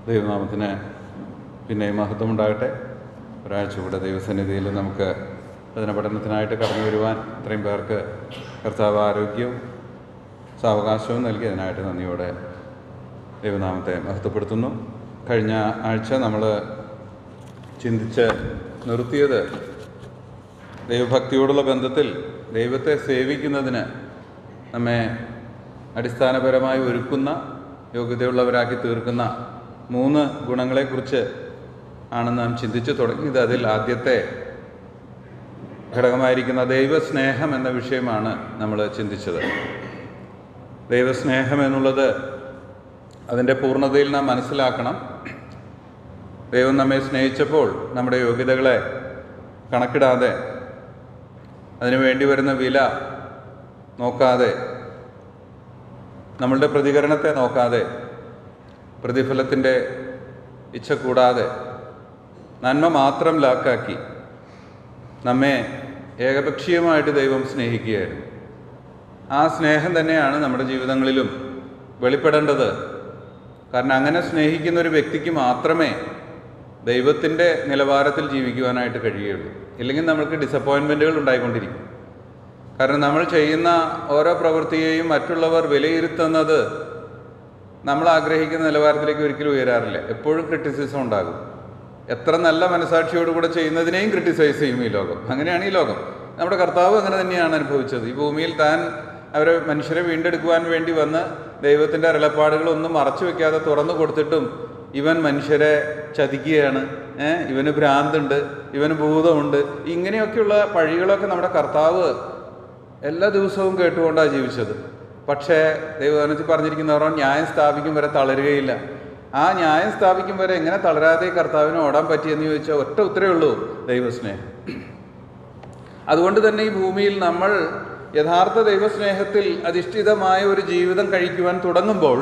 ദൈവനാമത്തിന് പിന്നെയും മഹത്വമുണ്ടാകട്ടെ. ഒരാഴ്ച കൂടെ ദൈവസന്നിധിയിൽ നമുക്ക് വചന പഠനത്തിനായിട്ട് കടന്നു വരുവാൻ ഇത്രയും പേർക്ക് കർത്താവ് ആരോഗ്യവും സാവകാശവും നൽകിയതിനായിട്ട് നന്ദിയോടെ ദൈവനാമത്തെ മഹത്വപ്പെടുത്തുന്നു. കഴിഞ്ഞ ആഴ്ച നമ്മൾ ചിന്തിച്ച് നിർത്തിയത് ദൈവഭക്തിയോടുള്ള ബന്ധത്തിൽ ദൈവത്തെ സേവിക്കുന്നതിന് നമ്മെ അടിസ്ഥാനപരമായി ഒരുക്കുന്ന, യോഗ്യതയുള്ളവരാക്കി തീർക്കുന്ന 3 ഗുണങ്ങളെക്കുറിച്ച് ആണ് നാം ചിന്തിച്ചു തുടങ്ങിയത്. അതിൽ ആദ്യത്തെ ഘടകമായിരിക്കുന്ന ദൈവസ്നേഹം എന്ന വിഷയമാണ് നമ്മൾ ചിന്തിച്ചത്. ദൈവസ്നേഹം എന്നുള്ളത് അതിൻ്റെ പൂർണ്ണതയിൽ നാം മനസ്സിലാക്കണം. ദൈവം നമ്മെ സ്നേഹിച്ചപ്പോൾ നമ്മുടെ യോഗ്യതകളെ കണക്കിടാതെ, അതിനു വേണ്ടി വരുന്ന വില നോക്കാതെ, നമ്മളുടെ പ്രതികരണത്തെ നോക്കാതെ, പ്രതിഫലത്തിൻ്റെ ഇച്ഛ കൂടാതെ നന്മ മാത്രം ലാക്കാക്കി നമ്മെ ഏകപക്ഷീയമായിട്ട് ദൈവം സ്നേഹിക്കുകയായിരുന്നു. ആ സ്നേഹം തന്നെയാണ് നമ്മുടെ ജീവിതങ്ങളിലും വെളിപ്പെടേണ്ടത്. കാരണം അങ്ങനെ സ്നേഹിക്കുന്ന ഒരു വ്യക്തിക്ക് മാത്രമേ ദൈവത്തിൻ്റെ നിലവാരത്തിൽ ജീവിക്കുവാനായിട്ട് കഴിയുകയുള്ളൂ. ഇല്ലെങ്കിൽ നമ്മൾക്ക് ഡിസപ്പോയിൻമെൻറ്റുകൾ ഉണ്ടായിക്കൊണ്ടിരിക്കും. കാരണം നമ്മൾ ചെയ്യുന്ന ഓരോ പ്രവൃത്തിയെയും മറ്റുള്ളവർ വിലയിരുത്തുന്നത് നമ്മൾ ആഗ്രഹിക്കുന്ന നിലവാരത്തിലേക്ക് ഒരിക്കലും ഉയരാറില്ല. എപ്പോഴും ക്രിറ്റിസിസം ഉണ്ടാകും. എത്ര നല്ല മനസാക്ഷിയോടുകൂടെ ചെയ്യുന്നതിനെയും ക്രിട്ടിസൈസ് ചെയ്യും ഈ ലോകം. അങ്ങനെയാണ് ഈ ലോകം. നമ്മുടെ കർത്താവ് അങ്ങനെ തന്നെയാണ് അനുഭവിച്ചത്. ഈ ഭൂമിയിൽ താൻ മനുഷ്യരെ വീണ്ടെടുക്കുവാൻ വേണ്ടി വന്ന് ദൈവത്തിൻ്റെ അരുളപ്പാടുകളൊന്നും മറച്ചു വയ്ക്കാതെ തുറന്നു കൊടുത്തിട്ടും ഇവൻ മനുഷ്യരെ ചതിക്കുകയാണ്, ഇവന് ഭ്രാന്തുണ്ട്, ഇവന് ഭൂതമുണ്ട്, ഇങ്ങനെയൊക്കെയുള്ള പഴികളൊക്കെ നമ്മുടെ കർത്താവ് എല്ലാ ദിവസവും കേട്ടുകൊണ്ടാണ് ജീവിച്ചത്. പക്ഷേ ദൈവവചനത്തിൽ പറഞ്ഞിരിക്കുന്നവരോ ന്യായം സ്ഥാപിക്കും വരെ തളരുകയില്ല. ആ ന്യായം സ്ഥാപിക്കും വരെ എങ്ങനെ തളരാതെ കർത്താവിന് ഓടാൻ പറ്റിയെന്ന് ചോദിച്ചാൽ ഒറ്റ ഉത്തരവേ ഉള്ളൂ: ദൈവസ്നേഹം. അതുകൊണ്ട് തന്നെ ഈ ഭൂമിയിൽ നമ്മൾ യഥാർത്ഥ ദൈവസ്നേഹത്തിൽ അധിഷ്ഠിതമായ ഒരു ജീവിതം കഴിക്കുവാൻ തുടങ്ങുമ്പോൾ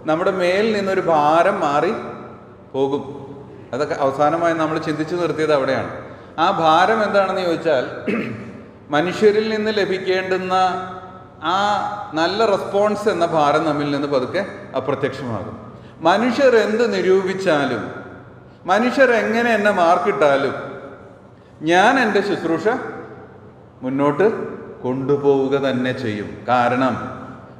നമ്മുടെ മേൽ നിന്നൊരു ഭാരം മാറി പോകും. അതൊക്കെ അവസാനമായി നമ്മൾ ചിന്തിച്ചു നിർത്തിയത് അവിടെയാണ്. ആ ഭാരം എന്താണെന്ന് ചോദിച്ചാൽ, മനുഷ്യരിൽ നിന്ന് ലഭിക്കേണ്ടുന്ന ആ നല്ല റെസ്പോൺസ് എന്ന ഭാരം നമ്മിൽ നിന്ന് പതുക്കെ അപ്രത്യക്ഷമാകും. മനുഷ്യർ എന്ത് നിരൂപിച്ചാലും, മനുഷ്യരെങ്ങനെ എന്നെ മാർക്കിട്ടാലും ഞാൻ എൻ്റെ ശുശ്രൂഷ മുന്നോട്ട് കൊണ്ടുപോവുക തന്നെ ചെയ്യും. കാരണം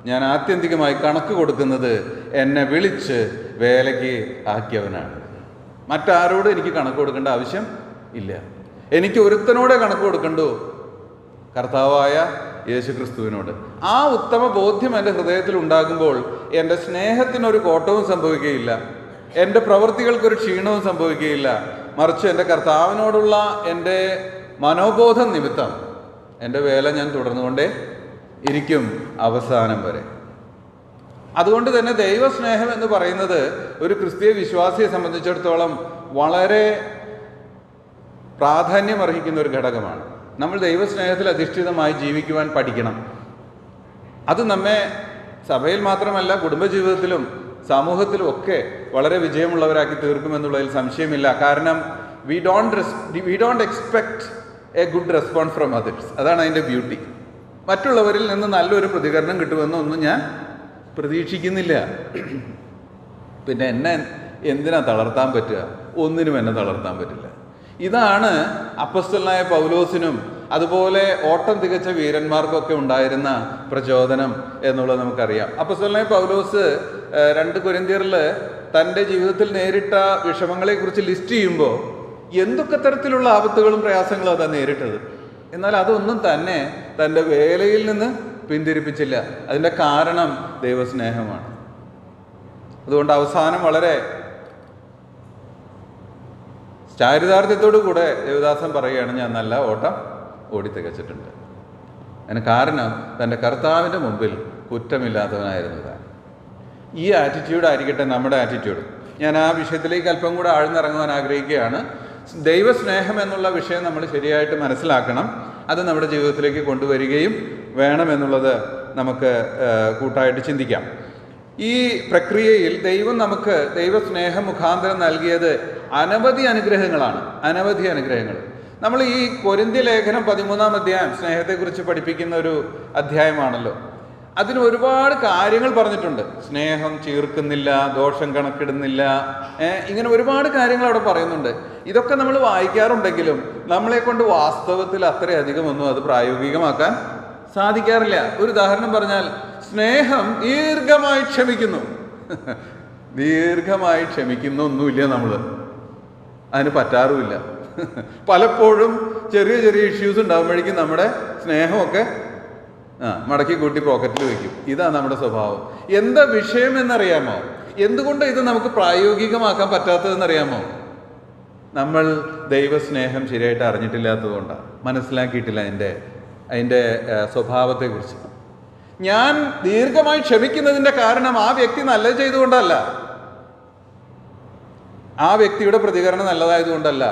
ഞാൻ ആത്യന്തികമായി കണക്ക് കൊടുക്കുന്നത് എന്നെ വിളിച്ച് വേലയ്ക്ക് ആക്കിയവനാണ്. മറ്റാരോടും എനിക്ക് കണക്ക് കൊടുക്കേണ്ട ആവശ്യം ഇല്ല. എനിക്ക് ഒരുത്തനോടെ കണക്ക് കൊടുക്കണ്ടോ? കർത്താവായ യേശുക്രിസ്തുവിനോട്. ആ ഉത്തമ ബോധ്യം എൻ്റെ ഹൃദയത്തിൽ ഉണ്ടാകുമ്പോൾ എൻ്റെ സ്നേഹത്തിനൊരു കോട്ടവും സംഭവിക്കുകയില്ല, എൻ്റെ പ്രവൃത്തികൾക്കൊരു ക്ഷീണവും സംഭവിക്കുകയില്ല. മറിച്ച് എൻ്റെ കർത്താവിനോടുള്ള എൻ്റെ മനോബോധം നിമിത്തം എൻ്റെ വേല ഞാൻ തുടർന്നുകൊണ്ടേ ഇരിക്കും അവസാനം വരെ. അതുകൊണ്ട് തന്നെ ദൈവസ്നേഹം എന്ന് പറയുന്നത് ഒരു ക്രിസ്തീയ വിശ്വാസിയെ സംബന്ധിച്ചിടത്തോളം വളരെ പ്രാധാന്യമർഹിക്കുന്ന ഒരു ഘടകമാണ്. നമ്മൾ ദൈവസ്നേഹത്തിൽ അധിഷ്ഠിതമായി ജീവിക്കുവാൻ പഠിക്കണം. അത് നമ്മെ സഭയിൽ മാത്രമല്ല, കുടുംബജീവിതത്തിലും സമൂഹത്തിലും ഒക്കെ വളരെ വിജയമുള്ളവരാക്കി തീർക്കുമെന്നുള്ളതിൽ സംശയമില്ല. കാരണം we don't expect A good response from others. അതാണ് അതിൻ്റെ ബ്യൂട്ടി. മറ്റുള്ളവരിൽ നിന്ന് നല്ലൊരു പ്രതികരണം കിട്ടുമെന്നൊന്നും ഞാൻ പ്രതീക്ഷിക്കുന്നില്ല. പിന്നെ എന്നെ എന്തിനാ തളർത്താൻ പറ്റുക? ഒന്നിനും എന്നെ തളർത്താൻ പറ്റില്ല. ഇതാണ് അപ്പസ്തലനായ പൗലോസിനും അതുപോലെ ഓട്ടം തികച്ച വീരന്മാർക്കൊക്കെ ഉണ്ടായിരുന്ന പ്രചോദനം എന്നുള്ളത് നമുക്കറിയാം. അപ്പസ്തലനായ പൗലോസ് 2 കൊരിന്ത്യരിൽ തൻ്റെ ജീവിതത്തിൽ നേരിട്ട വിഷമങ്ങളെക്കുറിച്ച് ലിസ്റ്റ് ചെയ്യുമ്പോൾ എന്തൊക്കെ തരത്തിലുള്ള ആപത്തുകളും പ്രയാസങ്ങളും അതാണ് നേരിട്ടത്. എന്നാൽ അതൊന്നും തന്നെ തൻ്റെ വേലയിൽ നിന്ന് പിന്തിരിപ്പിച്ചില്ല. അതിൻ്റെ കാരണം ദൈവസ്നേഹമാണ്. അതുകൊണ്ട് അവസാനം വളരെ ചാരിതാർത്ഥ്യത്തോടു കൂടെ ദേവദാസൻ പറയുകയാണ്, ഞാൻ നല്ല ഓട്ടം ഓടിത്തികച്ചിട്ടുണ്ട്. അതിന് കാരണം തൻ്റെ കർത്താവിൻ്റെ മുമ്പിൽ കുറ്റമില്ലാത്തവനായിരുന്നു താൻ. ഈ ആറ്റിറ്റ്യൂഡ് ആയിരിക്കട്ടെ നമ്മുടെ ആറ്റിറ്റ്യൂഡ്. ഞാൻ ആ വിഷയത്തിലേക്ക് അല്പം കൂടെ ആഴ്ന്നിറങ്ങുവാൻ ആഗ്രഹിക്കുകയാണ്. ദൈവസ്നേഹം എന്നുള്ള വിഷയം നമ്മൾ ശരിയായിട്ട് മനസ്സിലാക്കണം. അത് നമ്മുടെ ജീവിതത്തിലേക്ക് കൊണ്ടുവരികയും വേണമെന്നുള്ളത് നമുക്ക് കൂട്ടായിട്ട് ചിന്തിക്കാം. ഈ പ്രക്രിയയിൽ ദൈവം നമുക്ക് ദൈവസ്നേഹം മുഖാന്തരം നൽകിയത് അനവധി അനുഗ്രഹങ്ങളാണ്. അനവധി അനുഗ്രഹങ്ങൾ. നമ്മൾ ഈ കൊരിന്ത്യ ലേഖനം 13-ാം അധ്യായം സ്നേഹത്തെക്കുറിച്ച് പഠിപ്പിക്കുന്ന ഒരു അധ്യായമാണല്ലോ. അതിന് ഒരുപാട് കാര്യങ്ങൾ പറഞ്ഞിട്ടുണ്ട്. സ്നേഹം ചീർക്കുന്നില്ല, ദോഷം കണക്കിടുന്നില്ല, ഇങ്ങനെ ഒരുപാട് കാര്യങ്ങൾ അവിടെ പറയുന്നുണ്ട്. ഇതൊക്കെ നമ്മൾ വായിക്കാറുണ്ടെങ്കിലും നമ്മളെ കൊണ്ട് വാസ്തവത്തിൽ അത്രയധികം ഒന്നും അത് പ്രായോഗികമാക്കാൻ സാധിക്കാറില്ല. ഒരു ഉദാഹരണം പറഞ്ഞാൽ, സ്നേഹം ദീർഘമായി ക്ഷമിക്കുന്നു. ദീർഘമായി ക്ഷമിക്കുന്നൊന്നുമില്ല, നമ്മൾ അതിന് പറ്റാറുമില്ല. പലപ്പോഴും ചെറിയ ചെറിയ ഇഷ്യൂസ് ഉണ്ടാകുമ്പോഴേക്കും നമ്മുടെ സ്നേഹമൊക്കെ മടക്കി കൂട്ടി പോക്കറ്റിൽ വെക്കും. ഇതാണ് നമ്മുടെ സ്വഭാവം. എന്താ വിഷയം എന്നറിയാമോ? എന്തുകൊണ്ട് ഇത് നമുക്ക് പ്രായോഗികമാക്കാൻ പറ്റാത്തതെന്നറിയാമോ? നമ്മൾ ദൈവസ്നേഹം ശരിയായിട്ട് അറിഞ്ഞിട്ടില്ലാത്തത് കൊണ്ടാണ്, മനസ്സിലാക്കിയിട്ടില്ല അതിൻ്റെ സ്വഭാവത്തെക്കുറിച്ച്. ഞാൻ ദീർഘമായി ക്ഷമിക്കുന്നതിൻ്റെ കാരണം ആ വ്യക്തി നല്ലത് ചെയ്തുകൊണ്ടല്ല, ആ വ്യക്തിയുടെ പ്രതികരണം നല്ലതായതുകൊണ്ടല്ല.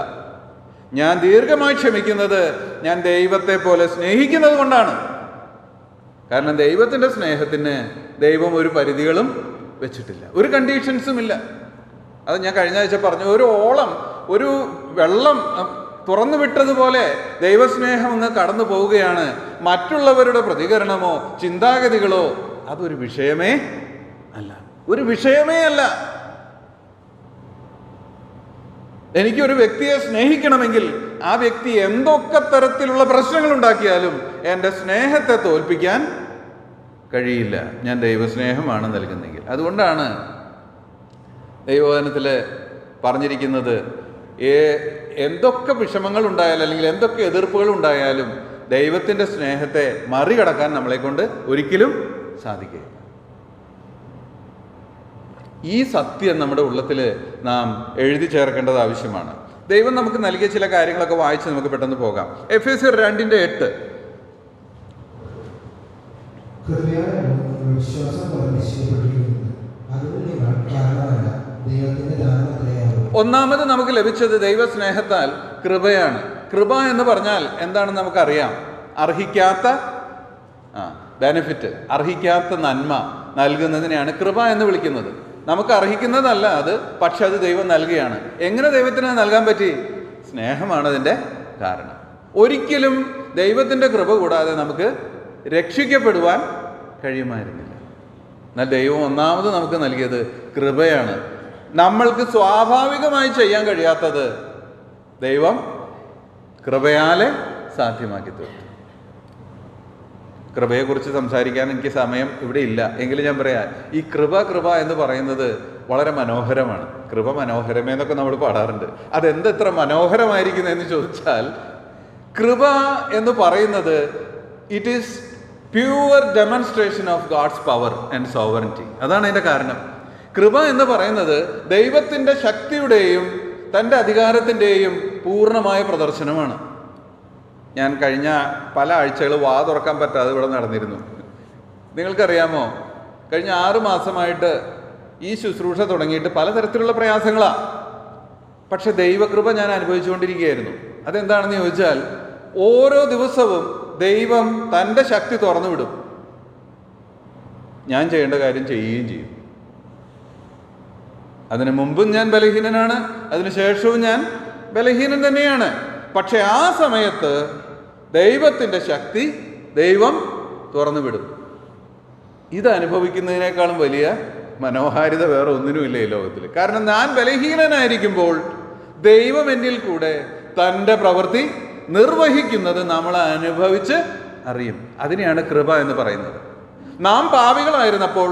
ഞാൻ ദീർഘമായി ക്ഷമിക്കുന്നത് ഞാൻ ദൈവത്തെ പോലെ സ്നേഹിക്കുന്നത് കൊണ്ടാണ്. കാരണം ദൈവത്തിൻ്റെ സ്നേഹത്തിന് ദൈവം ഒരു പരിധികളും വെച്ചിട്ടില്ല, ഒരു കണ്ടീഷൻസും ഇല്ല. അത് ഞാൻ കഴിഞ്ഞ ആഴ്ച പറഞ്ഞു. ഒരു വെള്ളം തുറന്നു വിട്ടതുപോലെ ദൈവസ്നേഹം അങ്ങ് കടന്നു പോവുകയാണ്. മറ്റുള്ളവരുടെ പ്രതികരണമോ ചിന്താഗതികളോ അതൊരു വിഷയമേ അല്ല, ഒരു വിഷയമേ അല്ല. എനിക്കൊരു വ്യക്തിയെ സ്നേഹിക്കണമെങ്കിൽ ആ വ്യക്തി എന്തൊക്കെ തരത്തിലുള്ള പ്രശ്നങ്ങൾ ഉണ്ടാക്കിയാലും എൻ്റെ സ്നേഹത്തെ തോൽപ്പിക്കാൻ കഴിയില്ല. ഞാൻ ദൈവസ്നേഹമാണ് നൽകുന്നെങ്കിൽ. അതുകൊണ്ടാണ് ദൈവവചനത്തിൽ പറഞ്ഞിരിക്കുന്നത്, എന്തൊക്കെ വിഷമങ്ങൾ ഉണ്ടായാലും അല്ലെങ്കിൽ എന്തൊക്കെ എതിർപ്പുകൾ ഉണ്ടായാലും ദൈവത്തിൻ്റെ സ്നേഹത്തെ മറികടക്കാൻ നമ്മളെ കൊണ്ട് ഒരിക്കലും സാധിക്കില്ല. ഈ സത്യം നമ്മുടെ ഉള്ളത്തിൽ നാം എഴുതി ചേർക്കേണ്ടത് ആവശ്യമാണ്. ദൈവം നമുക്ക് നൽകിയ ചില കാര്യങ്ങളൊക്കെ വായിച്ച് നമുക്ക് പെട്ടെന്ന് പോകാം. എഫേസ്യർ 2:8. ഒന്നാമത് നമുക്ക് ലഭിച്ചത് ദൈവസ്നേഹത്താൽ കൃപയാണ്. കൃപ എന്ന് പറഞ്ഞാൽ എന്താണെന്ന് നമുക്കറിയാം. അർഹിക്കാത്ത ബെനിഫിറ്റ്, അർഹിക്കാത്ത നന്മ നൽകുന്നതിനെയാണ് കൃപ എന്ന് വിളിക്കുന്നത്. നമുക്ക് അർഹിക്കുന്നതല്ല അത്, പക്ഷെ അത് ദൈവം നൽകുകയാണ്. എങ്ങനെ ദൈവത്തിന് നൽകാൻ പറ്റി? സ്നേഹമാണ് അതിൻ്റെ കാരണം. ഒരിക്കലും ദൈവത്തിൻ്റെ കൃപ കൂടാതെ നമുക്ക് രക്ഷിക്കപ്പെടുവാൻ കഴിയുമായിരുന്നില്ല. എന്നാൽ ദൈവം ഒന്നാമത് നമുക്ക് നൽകിയത് കൃപയാണ്. നമ്മൾക്ക് സ്വാഭാവികമായി ചെയ്യാൻ കഴിയാത്തത് ദൈവം കൃപയാലെ സാധ്യമാക്കി തീർത്തു. കൃപയെക്കുറിച്ച് സംസാരിക്കാൻ എനിക്ക് സമയം ഇവിടെ ഇല്ല, എങ്കിലും ഞാൻ പറയാം, ഈ കൃപ എന്ന് പറയുന്നത് വളരെ മനോഹരമാണ്. കൃപ മനോഹരമേ എന്നൊക്കെ നമ്മൾ പാടാറുണ്ട്. അതെന്തെത്ര മനോഹരമായിരിക്കുന്നതെന്ന് ചോദിച്ചാൽ, കൃപ എന്ന് പറയുന്നത് it is pure demonstration of God's power and sovereignty. അതാണ് അതിൻ്റെ കാരണം. കൃപ എന്ന് പറയുന്നത് ദൈവത്തിൻ്റെ ശക്തിയുടെയും തൻ്റെ അധികാരത്തിൻ്റെയും പൂർണ്ണമായ പ്രദർശനമാണ്. ഞാൻ കഴിഞ്ഞ പല ആഴ്ചകൾ വാ തുറക്കാൻ പറ്റാതെ ഇവിടെ നടന്നിരുന്നു. നിങ്ങൾക്കറിയാമോ, കഴിഞ്ഞ 6 മാസമായിട്ട് ഈ ശുശ്രൂഷ തുടങ്ങിയിട്ട് പലതരത്തിലുള്ള പ്രയാസങ്ങളാണ്. പക്ഷെ ദൈവകൃപ ഞാൻ അനുഭവിച്ചുകൊണ്ടിരിക്കുകയായിരുന്നു. അതെന്താണെന്ന് ചോദിച്ചാൽ, ഓരോ ദിവസവും ദൈവം തൻ്റെ ശക്തി തുറന്നു വിടും. ഞാൻ ചെയ്യേണ്ട കാര്യം ചെയ്യുകയും ചെയ്യും. അതിനു മുമ്പും ഞാൻ ബലഹീനനാണ്, അതിനുശേഷവും ഞാൻ ബലഹീനൻ തന്നെയാണ്. പക്ഷെ ആ സമയത്ത് ദൈവത്തിൻ്റെ ശക്തി ദൈവം തുറന്നു വിടും. ഇത് അനുഭവിക്കുന്നതിനേക്കാളും വലിയ മനോഹാരിത വേറെ ഒന്നിനുമില്ല ഈ ലോകത്തിൽ. കാരണം ഞാൻ ബലഹീനനായിരിക്കുമ്പോൾ ദൈവം എന്നിൽ കൂടെ തൻ്റെ പ്രവൃത്തി നിർവഹിക്കുന്നത് നമ്മൾ അനുഭവിച്ച് അറിയും. അതിനെയാണ് കൃപ എന്ന് പറയുന്നത്. നാം പാപികളായിരുന്നപ്പോൾ,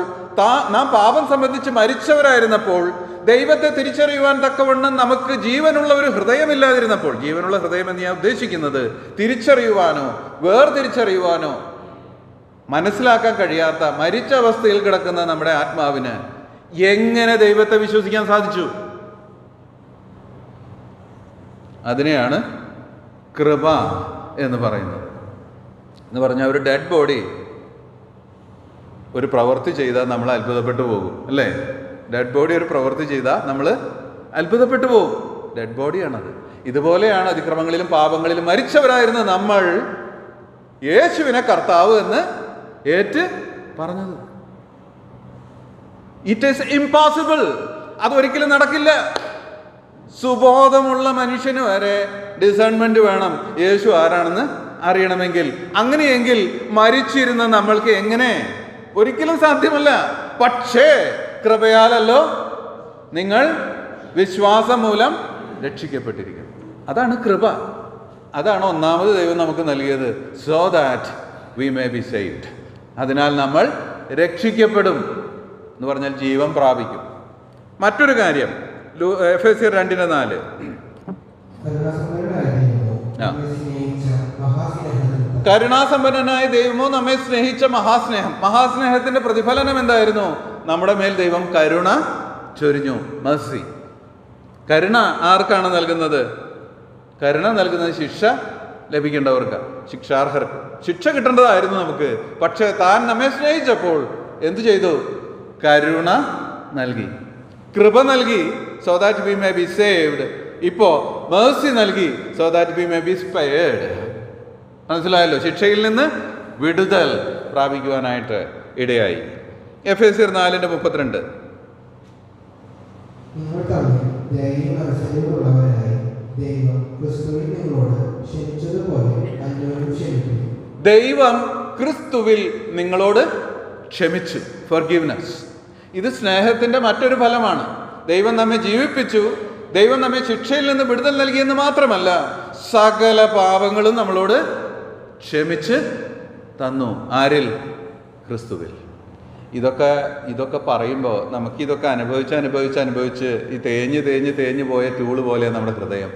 നാം പാപം സംബന്ധിച്ച് മരിച്ചവരായിരുന്നപ്പോൾ, ദൈവത്തെ തിരിച്ചറിയുവാൻ തക്കവണ്ണം നമുക്ക് ജീവനുള്ള ഒരു ഹൃദയമില്ലാതിരുന്നപ്പോൾ, ജീവനുള്ള ഹൃദയം എന്ന് ഞാൻ ഉദ്ദേശിക്കുന്നത് തിരിച്ചറിയുവാനോ വേർതിരിച്ചറിയുവാനോ മനസ്സിലാക്കാൻ കഴിയാത്ത മരിച്ച അവസ്ഥയിൽ കിടക്കുന്ന നമ്മുടെ ആത്മാവിന് എങ്ങനെ ദൈവത്തെ വിശ്വസിക്കാൻ സാധിച്ചു? അതിനെയാണ് കൃപ എന്ന് പറയുന്നത്. എന്ന് പറഞ്ഞാൽ ഒരു ഡെഡ് ബോഡി ഒരു പ്രവൃത്തി ചെയ്താൽ നമ്മൾ അത്ഭുതപ്പെട്ടു പോകും, അല്ലേ? ഡെഡ് ബോഡി ഒരു പ്രവൃത്തി ചെയ്താൽ നമ്മൾ അത്ഭുതപ്പെട്ടു പോകും. ഡെഡ് ബോഡിയാണത്. ഇതുപോലെയാണ് അതിക്രമങ്ങളിലും പാപങ്ങളിലും മരിച്ചവരായിരുന്ന നമ്മൾ യേശുവിനെ കർത്താവ് എന്ന് ഏറ്റ് പറഞ്ഞത്. It is impossible. അതൊരിക്കലും നടക്കില്ല. സുബോധമുള്ള മനുഷ്യന് വരെ ഡിസേൺമെന്റ് വേണം യേശു ആരാണെന്ന് അറിയണമെങ്കിൽ. അങ്ങനെയെങ്കിൽ മരിച്ചിരുന്ന നമ്മൾക്ക് എങ്ങനെ ഒരിക്കലും സാധ്യമല്ല. പക്ഷേ കൃപയാലല്ലോ നിങ്ങൾ വിശ്വാസം മൂലം രക്ഷിക്കപ്പെട്ടിരിക്കുന്നു. അതാണ് കൃപ. അതാണ് ഒന്നാമത് ദൈവം നമുക്ക് നൽകിയത്. So that we may be saved. അതിനാൽ നമ്മൾ രക്ഷിക്കപ്പെടും എന്ന് പറഞ്ഞാൽ ജീവൻ പ്രാപിക്കും. മറ്റൊരു കാര്യം എഫെസ്യർ 2:4. കരുണാസമ്പന്നനായ ദൈവമോ നമ്മെ സ്നേഹിച്ച മഹാസ്നേഹം. മഹാസ്നേഹത്തിന്റെ പ്രതിഫലനം എന്തായിരുന്നു? നമ്മുടെ മേൽ ദൈവം കരുണ ചൊരിഞ്ഞു. മർസി. കരുണ ആർക്കാണ് നൽകുന്നത്? കരുണ നൽകുന്നത് ശിക്ഷ ലഭിക്കേണ്ടവർക്ക്, ശിക്ഷാർഹർക്ക്. ശിക്ഷ കിട്ടേണ്ടതായിരുന്നു നമുക്ക്. പക്ഷേ താൻ നമ്മെ സ്നേഹിച്ചപ്പോൾ എന്തു ചെയ്തു? കരുണ നൽകി, കൃപ നൽകി. So that we may be saved. ഇപ്പോ മേഴ്സി നൽകി. So that we may be spared. മനസ്സിലായല്ലോ? ശിക്ഷയിൽ നിന്ന് വിടുതൽ പ്രാപിക്കുവാനായിട്ട് ഇടയായി. എഫെസ്യർ 4:32. ദൈവം ക്രിസ്തുവിൽ നിങ്ങളോട് ക്ഷമിച്ചു. ഫോർഗിവ്നെസ്. ഇത് സ്നേഹത്തിന്റെ മറ്റൊരു ഫലമാണ്. ദൈവം നമ്മെ ജീവിപ്പിച്ചു. ദൈവം നമ്മെ ശിക്ഷയിൽ നിന്ന് വിടുതൽ നൽകിയെന്ന് മാത്രമല്ല, സകല പാപങ്ങളും നമ്മളോട് ക്ഷമിച്ച് തന്നു. ആരിൽ? ക്രിസ്തുവിൽ. ഇതൊക്കെ പറയുമ്പോൾ നമുക്കിതൊക്കെ അനുഭവിച്ച് ഈ തേഞ്ഞ് പോയ ടൂള് പോലെ നമ്മുടെ ഹൃദയം.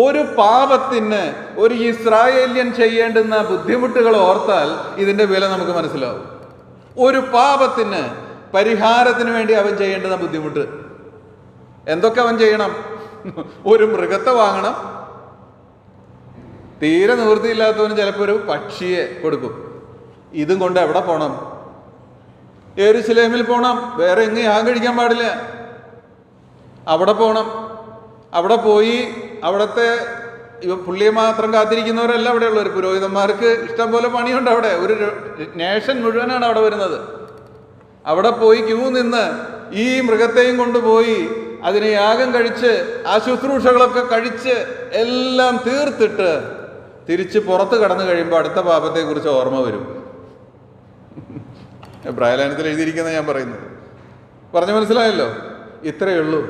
ഒരു പാപത്തിന് ഒരു ഇസ്രായേല്യൻ ചെയ്യേണ്ടുന്ന ബുദ്ധിമുട്ടുകൾ ഓർത്താൽ ഇതിൻ്റെ വില നമുക്ക് മനസ്സിലാവും. ഒരു പാപത്തിന് പരിഹാരത്തിന് വേണ്ടി അവൻ ചെയ്യേണ്ടുന്ന ബുദ്ധിമുട്ട് എന്തൊക്കെ അവൻ ചെയ്യണം? ഒരു മൃഗത്തെ വാങ്ങണം. തീരെ നിവൃത്തിയില്ലാത്തവന് ചിലപ്പോൾ ഒരു പക്ഷിയെ കൊടുക്കും. ഇതും കൊണ്ട് എവിടെ പോകണം? യെരുശലേമിൽ പോകണം. വേറെ എങ്ങും യാഗം കഴിക്കാൻ പാടില്ല. അവിടെ പോകണം. അവിടെ പോയി അവിടുത്തെ പുള്ളിയെ മാത്രം കാത്തിരിക്കുന്നവരല്ല അവിടെ ഉള്ളവർ. പുരോഹിതന്മാർക്ക് ഇഷ്ടം പോലെ പണിയുണ്ട് അവിടെ. ഒരു നേഷൻ മുഴുവനാണ് അവിടെ വരുന്നത്. അവിടെ പോയി ക്യൂ നിന്ന് ഈ മൃഗത്തെയും കൊണ്ടുപോയി അതിനെ യാഗം കഴിച്ച് ആ ശുശ്രൂഷകളൊക്കെ കഴിച്ച് എല്ലാം തീർത്തിട്ട് തിരിച്ച് പുറത്ത് കടന്നു കഴിയുമ്പോൾ അടുത്ത പാപത്തെക്കുറിച്ച് ഓർമ്മ വരും. എബ്രായലേഖനത്തിൽ എഴുതിയിരിക്കുന്ന ഞാൻ പറയുന്നത് പറഞ്ഞു മനസ്സിലായല്ലോ? ഇത്രയേ ഉള്ളൂ.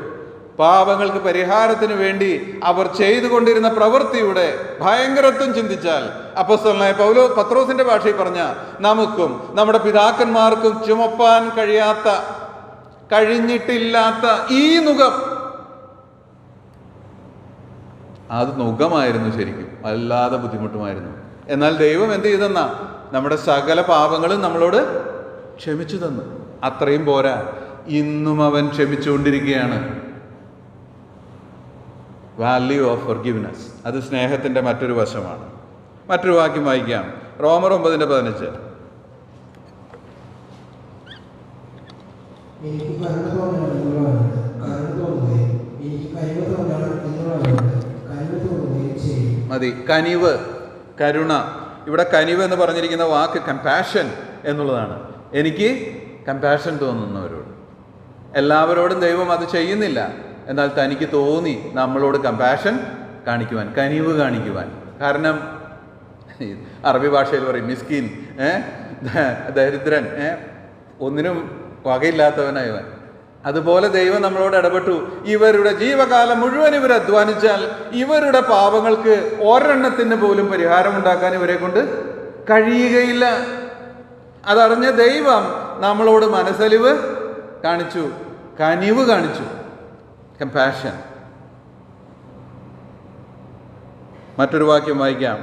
പാപങ്ങൾക്ക് പരിഹാരത്തിന് വേണ്ടി അവർ ചെയ്തുകൊണ്ടിരുന്ന പ്രവൃത്തിയുടെ ഭയങ്കരത്വം ചിന്തിച്ചാൽ, അപ്പോസ്തലനായ പത്രോസിന്റെ ഭാഷയിൽ പറഞ്ഞ നമുക്കും നമ്മുടെ പിതാക്കന്മാർക്കും ചുമപ്പാൻ കഴിഞ്ഞിട്ടില്ലാത്ത ഈ നുകം, അത് നുകമായിരുന്നു. ശരിക്കും വല്ലാതെ ബുദ്ധിമുട്ടുമായിരുന്നു. എന്നാൽ ദൈവം എന്ത് ചെയ്തെന്നാ? നമ്മുടെ സകല പാപങ്ങളും നമ്മളോട് ക്ഷമിച്ചു തന്നു. അത്രയും പോരാ, ഇന്നും അവൻ ക്ഷമിച്ചുകൊണ്ടിരിക്കുകയാണ്. Value of forgiveness. അത് സ്നേഹത്തിൻ്റെ മറ്റൊരു വശമാണ്. മറ്റൊരു വാക്യം വായിക്കാം. റോമർ 9:15. മതി. കനിവ്, കരുണ. ഇവിടെ കനിവ് എന്ന് പറഞ്ഞിരിക്കുന്ന വാക്ക് കമ്പാഷൻ എന്നുള്ളതാണ്. എനിക്ക് കമ്പാഷൻ തോന്നുന്നവരോട്. എല്ലാവരോടും ദൈവം അത് ചെയ്യുന്നില്ല. എന്നാൽ തനിക്ക് തോന്നി നമ്മളോട് കമ്പാഷൻ കാണിക്കുവാൻ, കനിവ് കാണിക്കുവാൻ. കാരണം അറബി ഭാഷയിൽ പറയും മിസ്കിൻ, ദരിദ്രൻ, ഒന്നിനും വകയില്ലാത്തവനായവൻ. അതുപോലെ ദൈവം നമ്മളോട് ഇടപെട്ടു. ഇവരുടെ ജീവകാലം മുഴുവൻ ഇവർ അധ്വാനിച്ചാൽ ഇവരുടെ പാപങ്ങൾക്ക് ഒരെണ്ണത്തിന് പോലും പരിഹാരമുണ്ടാക്കാൻ ഇവരെ കൊണ്ട് കഴിയുകയില്ല. അതറിഞ്ഞ ദൈവം നമ്മളോട് മനസ്സലിവ് കാണിച്ചു, കനിവ് കാണിച്ചു, കമ്പാഷൻ. മറ്റൊരു വാക്യം വായിക്കാം.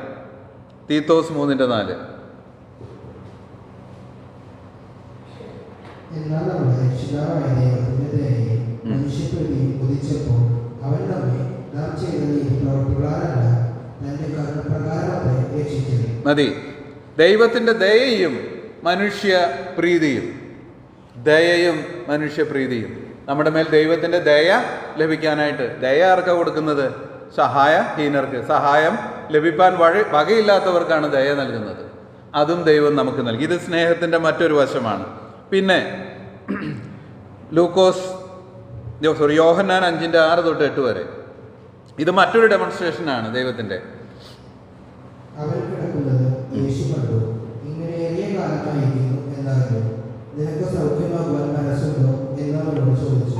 തീത്തോസ് 3:4. മതി. ദൈവത്തിൻ്റെ ദയയും മനുഷ്യ പ്രീതിയും. ദയയും മനുഷ്യപ്രീതിയും. നമ്മുടെ മേൽ ദൈവത്തിൻ്റെ ദയ ലഭിക്കാനായിട്ട്, ദയ ആർക്കാ കൊടുക്കുന്നത്? സഹായഹീനർക്ക്. സഹായം ലഭിക്കാൻ വകയില്ലാത്തവർക്കാണ് ദയ നൽകുന്നത്. അതും ദൈവം നമുക്ക് നൽകി. ഇത് സ്നേഹത്തിൻ്റെ മറ്റൊരു വശമാണ്. പിന്നെ യോഹന്നാൻ 5:6-8 വരെ ഇത് മറ്റൊരു ഡെമോൺസ്ട്രേഷനാണ് ദൈവത്തിൻ്റെ.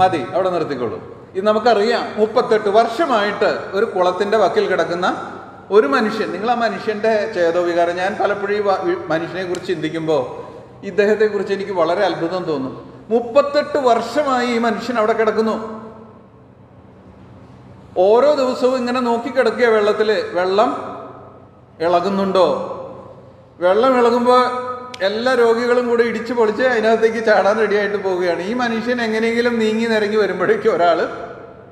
മതി, അവിടെ നിർത്തിക്കൊള്ളൂ. ഇത് നമുക്കറിയാം. 38 വർഷമായിട്ട് ഒരു കുളത്തിൻ്റെ വക്കിൽ കിടക്കുന്ന ഒരു മനുഷ്യൻ. നിങ്ങൾ ആ മനുഷ്യൻ്റെ ചേതോവികാരം, ഞാൻ പലപ്പോഴും ഈ മനുഷ്യനെ കുറിച്ച് ചിന്തിക്കുമ്പോൾ ഇദ്ദേഹത്തെക്കുറിച്ച് എനിക്ക് വളരെ അത്ഭുതം തോന്നും. 38 വർഷമായി ഈ മനുഷ്യൻ അവിടെ കിടക്കുന്നു. ഓരോ ദിവസവും ഇങ്ങനെ നോക്കിക്കിടക്കുക വെള്ളത്തിൽ, വെള്ളം ഇളകുന്നുണ്ടോ. വെള്ളം ഇളകുമ്പോൾ എല്ലാ രോഗികളും കൂടെ ഇടിച്ചു പൊളിച്ച് അതിനകത്തേക്ക് ചാടാൻ റെഡിയായിട്ട് പോവുകയാണ്. ഈ മനുഷ്യൻ എങ്ങനെയെങ്കിലും നീങ്ങി നിരങ്ങി വരുമ്പോഴേക്കും ഒരാൾ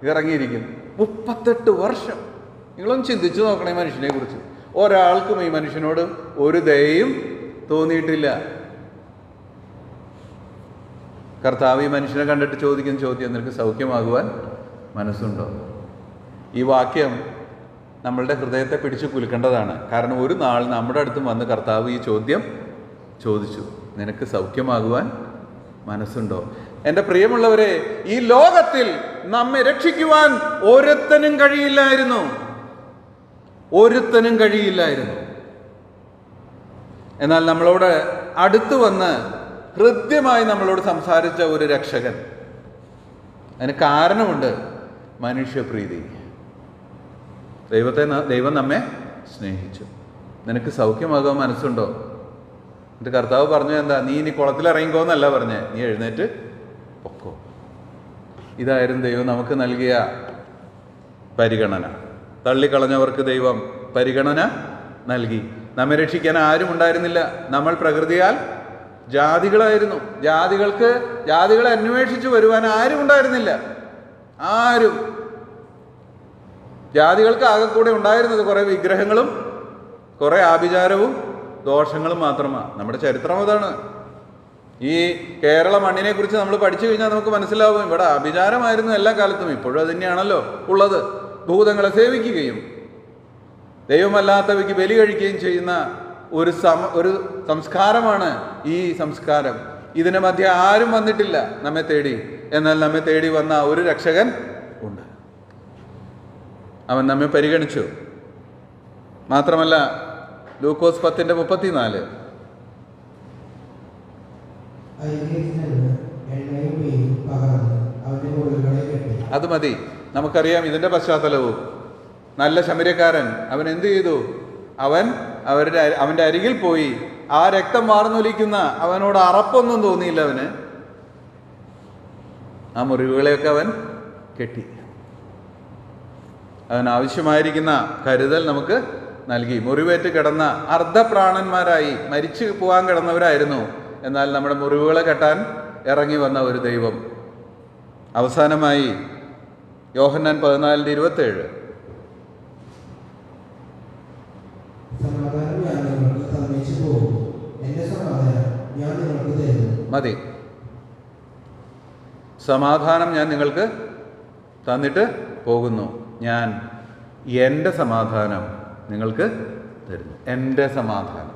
ഇറങ്ങിയിരിക്കും. 38 വർഷം. നിങ്ങളൊന്ന് ചിന്തിച്ചു നോക്കണം ഈ മനുഷ്യനെ കുറിച്ച്. ഒരാൾക്കും ഈ മനുഷ്യനോട് ഒരു ദയയും തോന്നിയിട്ടില്ല. കർത്താവ് ഈ മനുഷ്യനെ കണ്ടിട്ട് ചോദിക്കുന്ന ചോദ്യം, നിനക്ക് സൗഖ്യമാകുവാൻ മനസ്സുണ്ടോ? ഈ വാക്യം നമ്മളുടെ ഹൃദയത്തെ പിടിച്ചു കുലുക്കേണ്ടതാണ്. കാരണം ഒരു നാൾ നമ്മുടെ അടുത്തും വന്ന് കർത്താവ് ഈ ചോദ്യം ചോദിച്ചു, നിനക്ക് സൗഖ്യമാകുവാൻ മനസ്സുണ്ടോ? എൻ്റെ പ്രിയമുള്ളവരെ, ഈ ലോകത്തിൽ നമ്മെ രക്ഷിക്കുവാൻ ഒരുത്തനും കഴിയില്ലായിരുന്നു. എന്നാൽ നമ്മളോട് അടുത്ത് വന്ന് ഹൃദ്യമായി നമ്മളോട് സംസാരിച്ച ഒരു രക്ഷകൻ. അതിന് കാരണമുണ്ട്, മനുഷ്യപ്രീതി. ദൈവം നമ്മെ സ്നേഹിച്ചു. നിനക്ക് സൗഖ്യമാകാൻ മനസ്സുണ്ടോ? എന്നിട്ട് കർത്താവ് പറഞ്ഞു, എന്താ, നീ ഇനി കുളത്തിലിറങ്ങിക്കോന്നല്ല പറഞ്ഞേ, നീ എഴുന്നേറ്റ് പൊക്കോ. ഇതായിരുന്നു ദൈവം നമുക്ക് നൽകിയ പരിഗണന. തള്ളിക്കളഞ്ഞവർക്ക് ദൈവം പരിഗണന നൽകി. നമ്മെ രക്ഷിക്കാൻ ആരും ഉണ്ടായിരുന്നില്ല. നമ്മൾ പ്രകൃതിയാൽ ജാതികളായിരുന്നു. ജാതികളെ അന്വേഷിച്ച് വരുവാൻ ആരും ഉണ്ടായിരുന്നില്ല. ആരും. ജാതികൾക്ക് ആകെ കൂടെ ഉണ്ടായിരുന്നത് കുറേ വിഗ്രഹങ്ങളും കുറേ ആഭിചാരവും ദോഷങ്ങളും മാത്രമാണ്. നമ്മുടെ ചരിത്രം അതാണ്. ഈ കേരള മണ്ണിനെ കുറിച്ച് നമ്മൾ പഠിച്ചു കഴിഞ്ഞാൽ നമുക്ക് മനസ്സിലാവും, ഇവിടെ ആഭിചാരമായിരുന്നു എല്ലാ കാലത്തും. ഇപ്പോഴും അത് തന്നെയാണല്ലോ ഉള്ളത്. ഭൂതങ്ങളെ സേവിക്കുകയും ദൈവമല്ലാത്തവയ്ക്ക് ബലി കഴിക്കുകയും ചെയ്യുന്ന ഒരു സംസ്കാരമാണ് ഈ സംസ്കാരം. ഇതിന് മധ്യ ആരും വന്നിട്ടില്ല നമ്മെ തേടി. എന്നാൽ നമ്മെ തേടി വന്ന ഒരു രക്ഷകൻ ഉണ്ട്. അവൻ നമ്മെ പരിഗണിച്ചു. മാത്രമല്ല, ലൂക്കോസ് 10:34, അത് മതി, നമുക്കറിയാം ഇതിൻ്റെ പശ്ചാത്തലവും. നല്ല ശമര്യക്കാരൻ അവൻ എന്ത് ചെയ്തു? അവൻ്റെ അരികിൽ പോയി ആ രക്തം വാർന്നൊലിക്കുന്ന അവനോട് അറപ്പൊന്നും തോന്നിയില്ല. അവന് ആ മുറിവുകളെയൊക്കെ അവൻ കെട്ടി. അവനാവശ്യമായിരിക്കുന്ന കരുതൽ നമുക്ക് നൽകി. മുറിവേറ്റ് കിടന്ന അർദ്ധപ്രാണന്മാരായി മരിച്ചു പോകാൻ കിടന്നവരായിരുന്നു. എന്നാൽ നമ്മുടെ മുറിവുകളെ കെട്ടാൻ ഇറങ്ങി വന്ന ഒരു ദൈവം. അവസാനമായി യോഹന്നാൻ 14:27, മതി, സമാധാനം ഞാൻ നിങ്ങൾക്ക് തന്നിട്ട് പോകുന്നു. ഞാൻ എൻ്റെ നിങ്ങൾക്ക് തരുന്നു. എൻ്റെ സമാധാനം.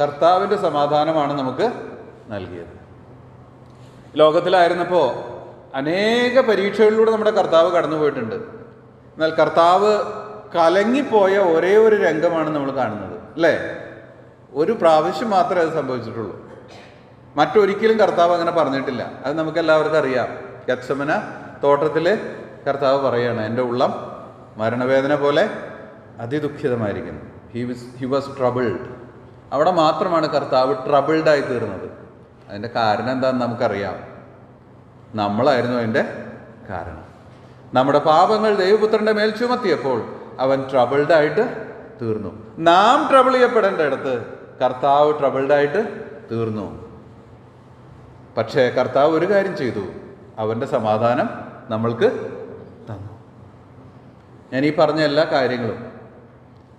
കർത്താവിൻ്റെ സമാധാനമാണ് നമുക്ക് നൽകിയത്. ലോകത്തിലായിരുന്നപ്പോൾ അനേക പരീക്ഷകളിലൂടെ നമ്മുടെ കർത്താവ് കടന്നു പോയിട്ടുണ്ട്. എന്നാൽ കർത്താവ് കലങ്ങിപ്പോയ ഒരേ ഒരു രംഗമാണ് നമ്മൾ കാണുന്നത്, അല്ലേ? ഒരു പ്രാവശ്യം മാത്രമേ അത് സംഭവിച്ചിട്ടുള്ളൂ. മറ്റൊരിക്കലും കർത്താവ് അങ്ങനെ പറഞ്ഞിട്ടില്ല. അത് നമുക്കെല്ലാവർക്കും അറിയാം. ഗത്സമന തോട്ടത്തിൽ കർത്താവ് പറയുകയാണ്, എൻ്റെ ഉള്ളം മരണവേദന പോലെ അതിദുഃഖിതമായിരിക്കുന്നു. He was troubled. അവിടെ മാത്രമാണ് കർത്താവ് ട്രബിൾഡായി തീർന്നത്. അതിൻ്റെ കാരണം എന്താണെന്ന് നമുക്കറിയാം. നമ്മളായിരുന്നു അതിൻ്റെ കാരണം. നമ്മുടെ പാപങ്ങൾ ദൈവപുത്രൻ്റെ മേൽ ചുമത്തിയപ്പോൾ അവൻ ട്രബിൾഡായിട്ട് തീർന്നു. നാം ട്രബിൾ ചെയ്യപ്പെടേണ്ട ഇടത്ത് കർത്താവ് ട്രബിൾഡായിട്ട് തീർന്നു. പക്ഷേ കർത്താവ് ഒരു കാര്യം ചെയ്തു, അവൻ്റെ സമാധാനം നമ്മൾക്ക് തന്നു. ഞാൻ ഈ പറഞ്ഞ എല്ലാ കാര്യങ്ങളും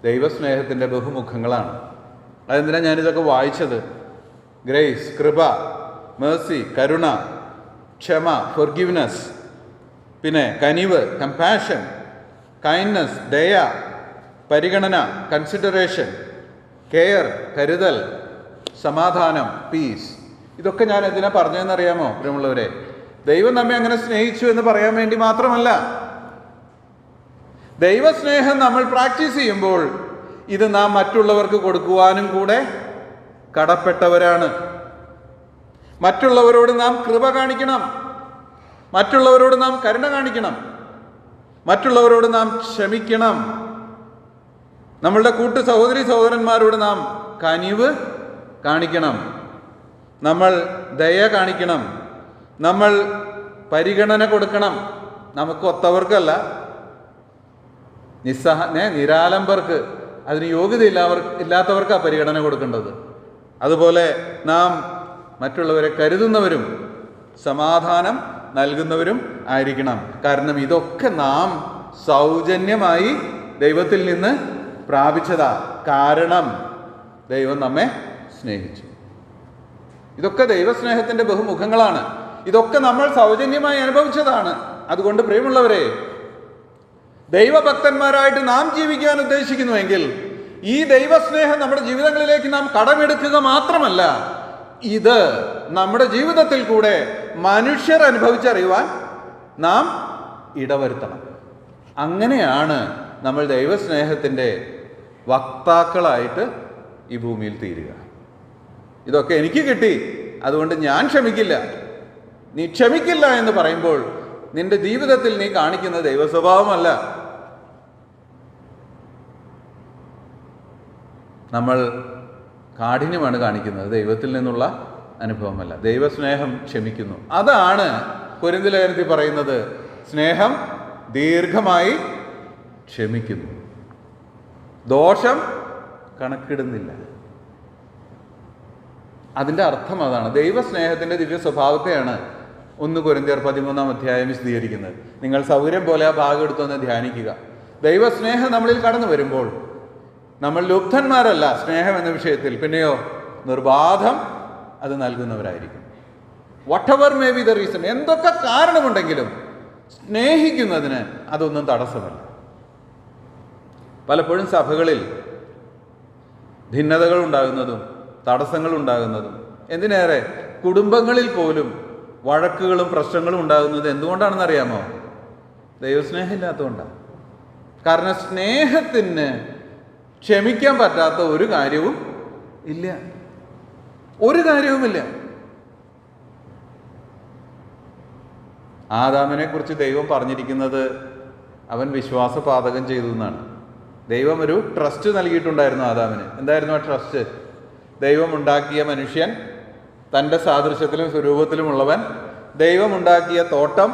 ദൈവസ്നേഹത്തിൻ്റെ ബഹുമുഖങ്ങളാണ്. അതെന്തിനാണ് ഞാനിതൊക്കെ വായിച്ചത്? ഗ്രേസ്, കൃപ, മേഴ്സി, കരുണ, ക്ഷമ, ഫൊർഗിവ്നെസ്, പിന്നെ കനിവ്, കമ്പാഷൻ, കൈൻഡ്നസ്, ദയ, പരിഗണന, കൺസിഡറേഷൻ, കെയർ, കരുതൽ, സമാധാനം, പീസ്. ഇതൊക്കെ ഞാൻ എന്തിനാ പറഞ്ഞതെന്നറിയാമോ പ്രിയമുള്ളവരെ? ദൈവം നമ്മെ അങ്ങനെ സ്നേഹിച്ചു എന്ന് പറയാൻ വേണ്ടി മാത്രമല്ല. ദൈവസ്നേഹം നമ്മൾ പ്രാക്ടീസ് ചെയ്യുമ്പോൾ ഇത് നാം മറ്റുള്ളവർക്ക് കൊടുക്കുവാനും കൂടെ കടപ്പെട്ടവരാണ്. മറ്റുള്ളവരോട് നാം കൃപ കാണിക്കണം, മറ്റുള്ളവരോട് നാം കരുണ കാണിക്കണം, മറ്റുള്ളവരോട് നാം ക്ഷമിക്കണം. നമ്മളുടെ കൂട്ടു സഹോദരി സഹോദരന്മാരോട് നാം കനിവ് കാണിക്കണം, നമ്മൾ ദയ കാണിക്കണം, നമ്മൾ പരിഗണന കൊടുക്കണം. നമുക്ക് ഒത്തവർക്കല്ല, നിരാലംബർക്ക്, അതിന് യോഗ്യതയില്ലാത്തവർക്കാണ് പരിഗണന കൊടുക്കേണ്ടത്. അതുപോലെ നാം മറ്റുള്ളവരെ കരുതുന്നവരും സമാധാനം നൽകുന്നവരും ആയിരിക്കണം. കാരണം ഇതൊക്കെ നാം സൗജന്യമായി ദൈവത്തിൽ നിന്ന് പ്രാപിച്ചതാ. കാരണം ദൈവം നമ്മെ സ്നേഹിച്ചു. ഇതൊക്കെ ദൈവസ്നേഹത്തിൻ്റെ ബഹുമുഖങ്ങളാണ്. ഇതൊക്കെ നമ്മൾ സൗജന്യമായി അനുഭവിച്ചതാണ്. അതുകൊണ്ട് പ്രിയമുള്ളവരെ, ദൈവഭക്തന്മാരായിട്ട് നാം ജീവിക്കാൻ ഉദ്ദേശിക്കുന്നുവെങ്കിൽ ഈ ദൈവസ്നേഹം നമ്മുടെ ജീവിതങ്ങളിലേക്ക് നാം കടമെടുക്കുക മാത്രമല്ല, ഇത് നമ്മുടെ ജീവിതത്തിൽ കൂടെ മനുഷ്യർ അനുഭവിച്ചറിയുവാൻ നാം ഇടവരുത്തണം. അങ്ങനെയാണ് നമ്മൾ ദൈവസ്നേഹത്തിൻ്റെ വക്താക്കളായിട്ട് ഈ ഭൂമിയിൽ തീരുക. ഇതൊക്കെ എനിക്ക് കിട്ടി, അതുകൊണ്ട് ഞാൻ ക്ഷമിക്കില്ല. നീ ക്ഷമിക്കില്ല എന്ന് പറയുമ്പോൾ നിന്റെ ജീവിതത്തിൽ നീ കാണിക്കുന്ന ദൈവസ്വഭാവമല്ല. നമ്മൾ കാഠിന്യമാണ് കാണിക്കുന്നത്, ദൈവത്തിൽ നിന്നുള്ള അനുഭവമല്ല. ദൈവസ്നേഹം ക്ഷമിക്കുന്നു. അതാണ് കൊരിന്ത്യർ ലേഖനത്തിൽ പറയുന്നത്, സ്നേഹം ദീർഘമായി ക്ഷമിക്കുന്നു, ദോഷം കണക്കിടുന്നില്ല. അതിൻ്റെ അർത്ഥം അതാണ്. ദൈവസ്നേഹത്തിൻ്റെ ദിവ്യ സ്വഭാവത്തെയാണ് 1 കൊരിന്ത്യർ 13-ാം അധ്യായം വിശദീകരിക്കുന്നത്. നിങ്ങൾ സൗകര്യം പോലെ ആ ഭാഗം എടുത്തൊന്ന് ധ്യാനിക്കുക. ദൈവസ്നേഹം നമ്മളിൽ കടന്നു വരുമ്പോൾ നമ്മൾ ലുബ്ധന്മാരല്ല സ്നേഹം എന്ന വിഷയത്തിൽ, പിന്നെയോ നിർബാധം അത് നൽകുന്നവരായിരിക്കും. Whatever may be the reason, എന്തൊക്കെ കാരണമുണ്ടെങ്കിലും സ്നേഹിക്കുന്നതിന് അതൊന്നും തടസ്സമല്ല. പലപ്പോഴും സഭകളിൽ ഭിന്നതകൾ ഉണ്ടാകുന്നതും തടസ്സങ്ങൾ ഉണ്ടാകുന്നതും, എന്തിനേറെ കുടുംബങ്ങളിൽ പോലും വഴക്കുകളും പ്രശ്നങ്ങളും ഉണ്ടാകുന്നത് എന്തുകൊണ്ടാണെന്ന് അറിയാമോ? ദൈവസ്നേഹം ഇല്ലാത്തതുകൊണ്ടാണ്. കാരണം സ്നേഹത്തിന് ക്ഷമിക്കാൻ പറ്റാത്ത ഒരു കാര്യവും ഇല്ല, ഒരു കാര്യവുമില്ല. ആദാമിനെ കുറിച്ച് ദൈവം പറഞ്ഞിരിക്കുന്നത് അവൻ വിശ്വാസപാതകം ചെയ്തു എന്നാണ്. ദൈവം ഒരു ട്രസ്റ്റ് നൽകിയിട്ടുണ്ടായിരുന്നു ആദാമിന്. എന്തായിരുന്നു ആ ട്രസ്റ്റ്? ദൈവം ഉണ്ടാക്കിയ മനുഷ്യൻ തൻ്റെ സാദൃശ്യത്തിലും സ്വരൂപത്തിലുമുള്ളവൻ, ദൈവമുണ്ടാക്കിയ തോട്ടം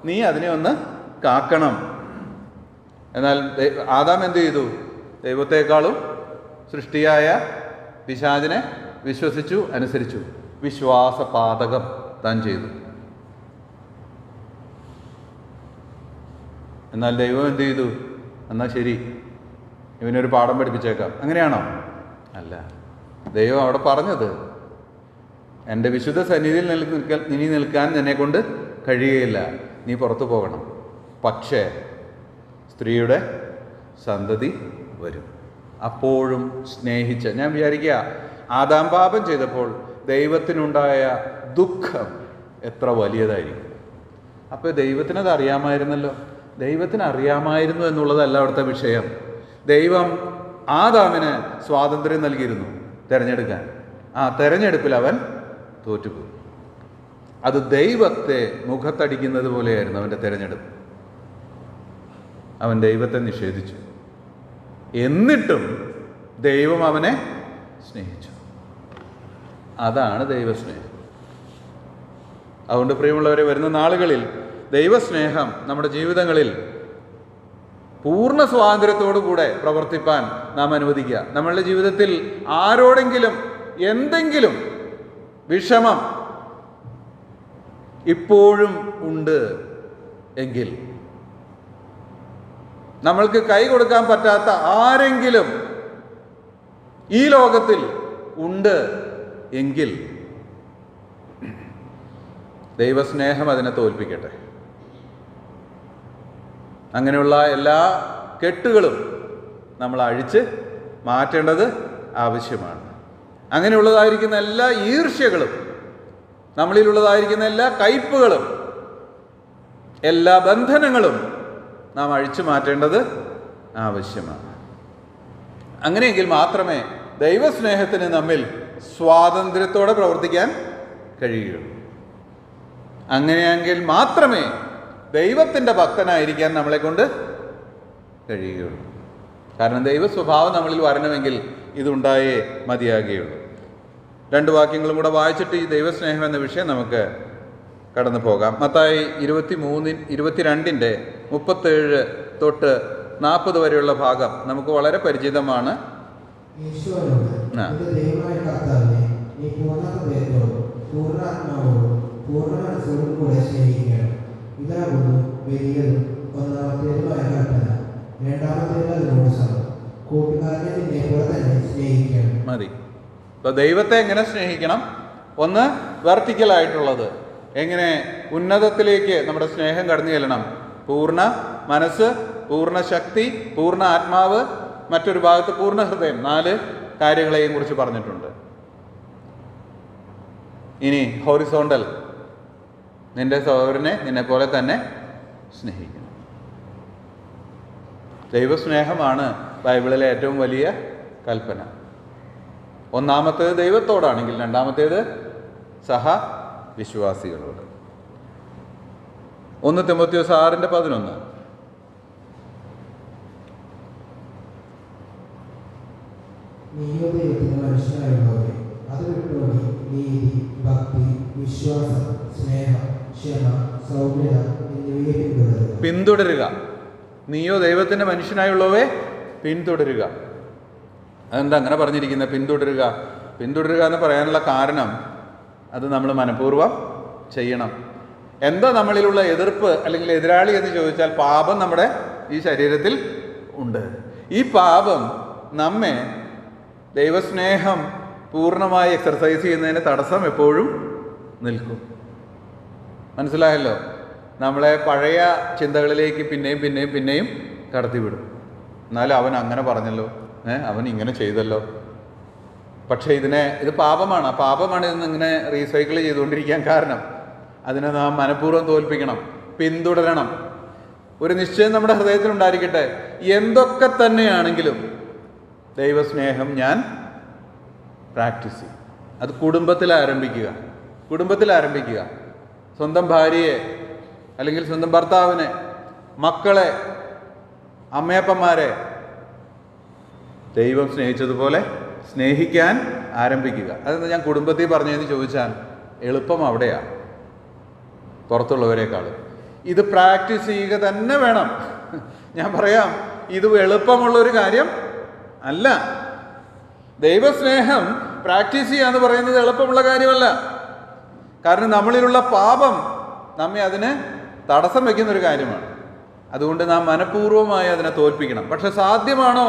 നീ അതിനെ ഒന്ന് കാക്കണം. എന്നാൽ ആദാം എന്ത് ചെയ്തു? ദൈവത്തെക്കാളും സൃഷ്ടിയായ പിശാചിനെ വിശ്വസിച്ചു, അനുസരിച്ചു. വിശ്വാസപാതകം താൻ ചെയ്തു. എന്നാൽ ദൈവം എന്ത് ചെയ്തു? എന്നാൽ ശരി, ഇവനൊരു പാഠം പഠിപ്പിച്ചേക്കാം. അങ്ങനെയാണോ? അല്ല. ദൈവം അവിടെ പറഞ്ഞത്, എൻ്റെ വിശുദ്ധ സന്നിധിയിൽ ഇനി നിൽക്കാൻ നിന്നെ കൊണ്ട് കഴിയുകയില്ല, നീ പുറത്തു പോകണം. പക്ഷേ സ്ത്രീയുടെ സന്തതി വരും. അപ്പോഴും സ്നേഹിച്ച, ഞാൻ വിചാരിക്കുക ആദാം പാപം ചെയ്തപ്പോൾ ദൈവത്തിനുണ്ടായ ദുഃഖം എത്ര വലിയതായിരിക്കും. അപ്പോൾ ദൈവത്തിനത് അറിയാമായിരുന്നല്ലോ. ദൈവത്തിന് അറിയാമായിരുന്നു എന്നുള്ളതല്ല അവിടുത്തെ വിഷയം. ദൈവം ആദാമിന് സ്വാതന്ത്ര്യം നൽകിയിരുന്നു തിരഞ്ഞെടുക്കാൻ. ആ തിരഞ്ഞെടുപ്പിൽ അവൻ തോറ്റുപോയി. അത് ദൈവത്തെ മുഖത്തടിക്കുന്നത് പോലെയായിരുന്നു അവൻ്റെ തിരഞ്ഞെടുപ്പ്. അവൻ ദൈവത്തെ നിഷേധിച്ചു. എന്നിട്ടും ദൈവം അവനെ സ്നേഹിച്ചു. അതാണ് ദൈവസ്നേഹം. അതുകൊണ്ട് പ്രിയമുള്ളവരെ, വരുന്ന നാളുകളിൽ ദൈവസ്നേഹം നമ്മുടെ ജീവിതങ്ങളിൽ പൂർണ്ണ സ്വാതന്ത്ര്യത്തോടു കൂടെ പ്രവർത്തിപ്പാൻ നാം അനുവദിക്കുക. നമ്മളുടെ ജീവിതത്തിൽ ആരോടെങ്കിലും എന്തെങ്കിലും വിഷമം ഇപ്പോഴും ഉണ്ട് എങ്കിൽ, നമ്മൾക്ക് കൈ കൊടുക്കാൻ പറ്റാത്ത ആരെങ്കിലും ഈ ലോകത്തിൽ ഉണ്ട് എങ്കിൽ, ദൈവസ്നേഹം അതിനെ തോൽപ്പിക്കട്ടെ. അങ്ങനെയുള്ള എല്ലാ കെട്ടുകളും നമ്മൾ അഴിച്ച് മാറ്റേണ്ടത് ആവശ്യമാണ്. അങ്ങനെയുള്ളതായിരിക്കുന്ന എല്ലാ ഈർഷ്യകളും, നമ്മളിലുള്ളതായിരിക്കുന്ന എല്ലാ കയ്പുകളും, എല്ലാ ബന്ധനങ്ങളും നാം അഴിച്ചു മാറ്റേണ്ടത് ആവശ്യമാണ്. അങ്ങനെയെങ്കിൽ മാത്രമേ ദൈവസ്നേഹത്തിന് നമ്മിൽ സ്വാതന്ത്ര്യത്തോടെ പ്രവർത്തിക്കാൻ കഴിയുകയുള്ളൂ. അങ്ങനെയെങ്കിൽ മാത്രമേ ദൈവത്തിൻ്റെ ഭക്തനായിരിക്കാൻ നമ്മളെ കൊണ്ട് കഴിയുകയുള്ളൂ. കാരണം ദൈവ സ്വഭാവം നമ്മളിൽ വരണമെങ്കിൽ ഇതുണ്ടായേ മതിയാകുകയുള്ളൂ. 2 വാക്യങ്ങളും കൂടെ വായിച്ചിട്ട് ഈ ദൈവസ്നേഹം എന്ന വിഷയം നമുക്ക് കടന്നു പോകാം. മത്തായി 22-ന്റെ 37 തൊട്ട് 40 വരെയുള്ള ഭാഗം നമുക്ക് വളരെ പരിചിതമാണ്. മതി. ഇപ്പൊ ദൈവത്തെ എങ്ങനെ സ്നേഹിക്കണം? ഒന്ന് വെർട്ടിക്കലായിട്ടുള്ളത്, എങ്ങനെ ഉന്നതത്തിലേക്ക് നമ്മുടെ സ്നേഹം കടന്നു ചെല്ലണം. പൂർണ്ണ മനസ്സ്, പൂർണ്ണ ശക്തി, പൂർണ്ണ ആത്മാവ്, മറ്റൊരു ഭാഗത്ത് പൂർണ്ണ ഹൃദയം. 4 കാര്യങ്ങളെയും കുറിച്ച് പറഞ്ഞിട്ടുണ്ട്. ഇനി ഹോറിസോണ്ടൽ, നിന്റെ സഹോദരനെ നിന്നെ പോലെ തന്നെ സ്നേഹിക്കണം. ദൈവസ്നേഹമാണ് ബൈബിളിലെ ഏറ്റവും വലിയ കൽപ്പന. ഒന്നാമത്തേത് ദൈവത്തോടാണെങ്കിൽ 2-ാമത്തേത് സഹവിശ്വാസികളോട്. 1 തിമോത്തിയോസ് 6:11 പിന്തുടരുക. നീയോ ദൈവത്തിൻ്റെ മനുഷ്യനായുള്ളവേ പിന്തുടരുക. അതെന്താ അങ്ങനെ പറഞ്ഞിരിക്കുന്നത്? പിന്തുടരുക എന്ന് പറയാനുള്ള കാരണം അത് നമ്മൾ മനഃപൂർവ്വം ചെയ്യണം. എന്താ നമ്മളിലുള്ള എതിർപ്പ് അല്ലെങ്കിൽ എതിരാളി എന്ന് ചോദിച്ചാൽ, പാപം നമ്മുടെ ഈ ശരീരത്തിൽ ഉണ്ട്. ഈ പാപം നമ്മെ ദൈവസ്നേഹം പൂർണ്ണമായി എക്സർസൈസ് ചെയ്യുന്നതിന് തടസ്സം എപ്പോഴും നിൽക്കും. മനസ്സിലായല്ലോ? നമ്മളെ പഴയ ചിന്തകളിലേക്ക് പിന്നെയും കടത്തിവിടും. എന്നാലും അവൻ അങ്ങനെ പറഞ്ഞല്ലോ, അവൻ ഇങ്ങനെ ചെയ്തല്ലോ. പക്ഷേ ഇത് പാപമാണ്. ഇതെന്ന് ഇങ്ങനെ റീസൈക്കിൾ ചെയ്തുകൊണ്ടിരിക്കാൻ കാരണം അതിനെ നാം മനഃപൂർവ്വം തോൽപ്പിക്കണം, പിന്തുടരണം. ഒരു നിശ്ചയം നമ്മുടെ ഹൃദയത്തിലുണ്ടായിരിക്കട്ടെ, എന്തൊക്കെ തന്നെയാണെങ്കിലും ദൈവസ്നേഹം ഞാൻ പ്രാക്ടീസ് ചെയ്യും. അത് കുടുംബത്തിൽ ആരംഭിക്കുക. സ്വന്തം ഭാര്യയെ അല്ലെങ്കിൽ സ്വന്തം ഭർത്താവിനെ, മക്കളെ, അമ്മയപ്പന്മാരെ ദൈവം സ്നേഹിച്ചതുപോലെ സ്നേഹിക്കാൻ ആരംഭിക്കുക. അതെന്താ ഞാൻ കുടുംബത്തിൽ പറഞ്ഞതെന്ന് ചോദിച്ചാൽ എളുപ്പം അവിടെയാണ്, പുറത്തുള്ളവരെക്കാൾ. ഇത് പ്രാക്ടീസ് ചെയ്യുക തന്നെ വേണം. ഞാൻ പറയാം, ഇത് എളുപ്പമുള്ളൊരു കാര്യം അല്ല. ദൈവസ്നേഹം പ്രാക്ടീസ് ചെയ്യുക എന്ന് പറയുന്നത് എളുപ്പമുള്ള കാര്യമല്ല. കാരണം നമ്മളിലുള്ള പാപം നമ്മെ അതിന് തടസ്സം വയ്ക്കുന്നൊരു കാര്യമാണ്. അതുകൊണ്ട് നാം മനഃപൂർവ്വമായി അതിനെ തോൽപ്പിക്കണം. പക്ഷെ സാധ്യമാണോ?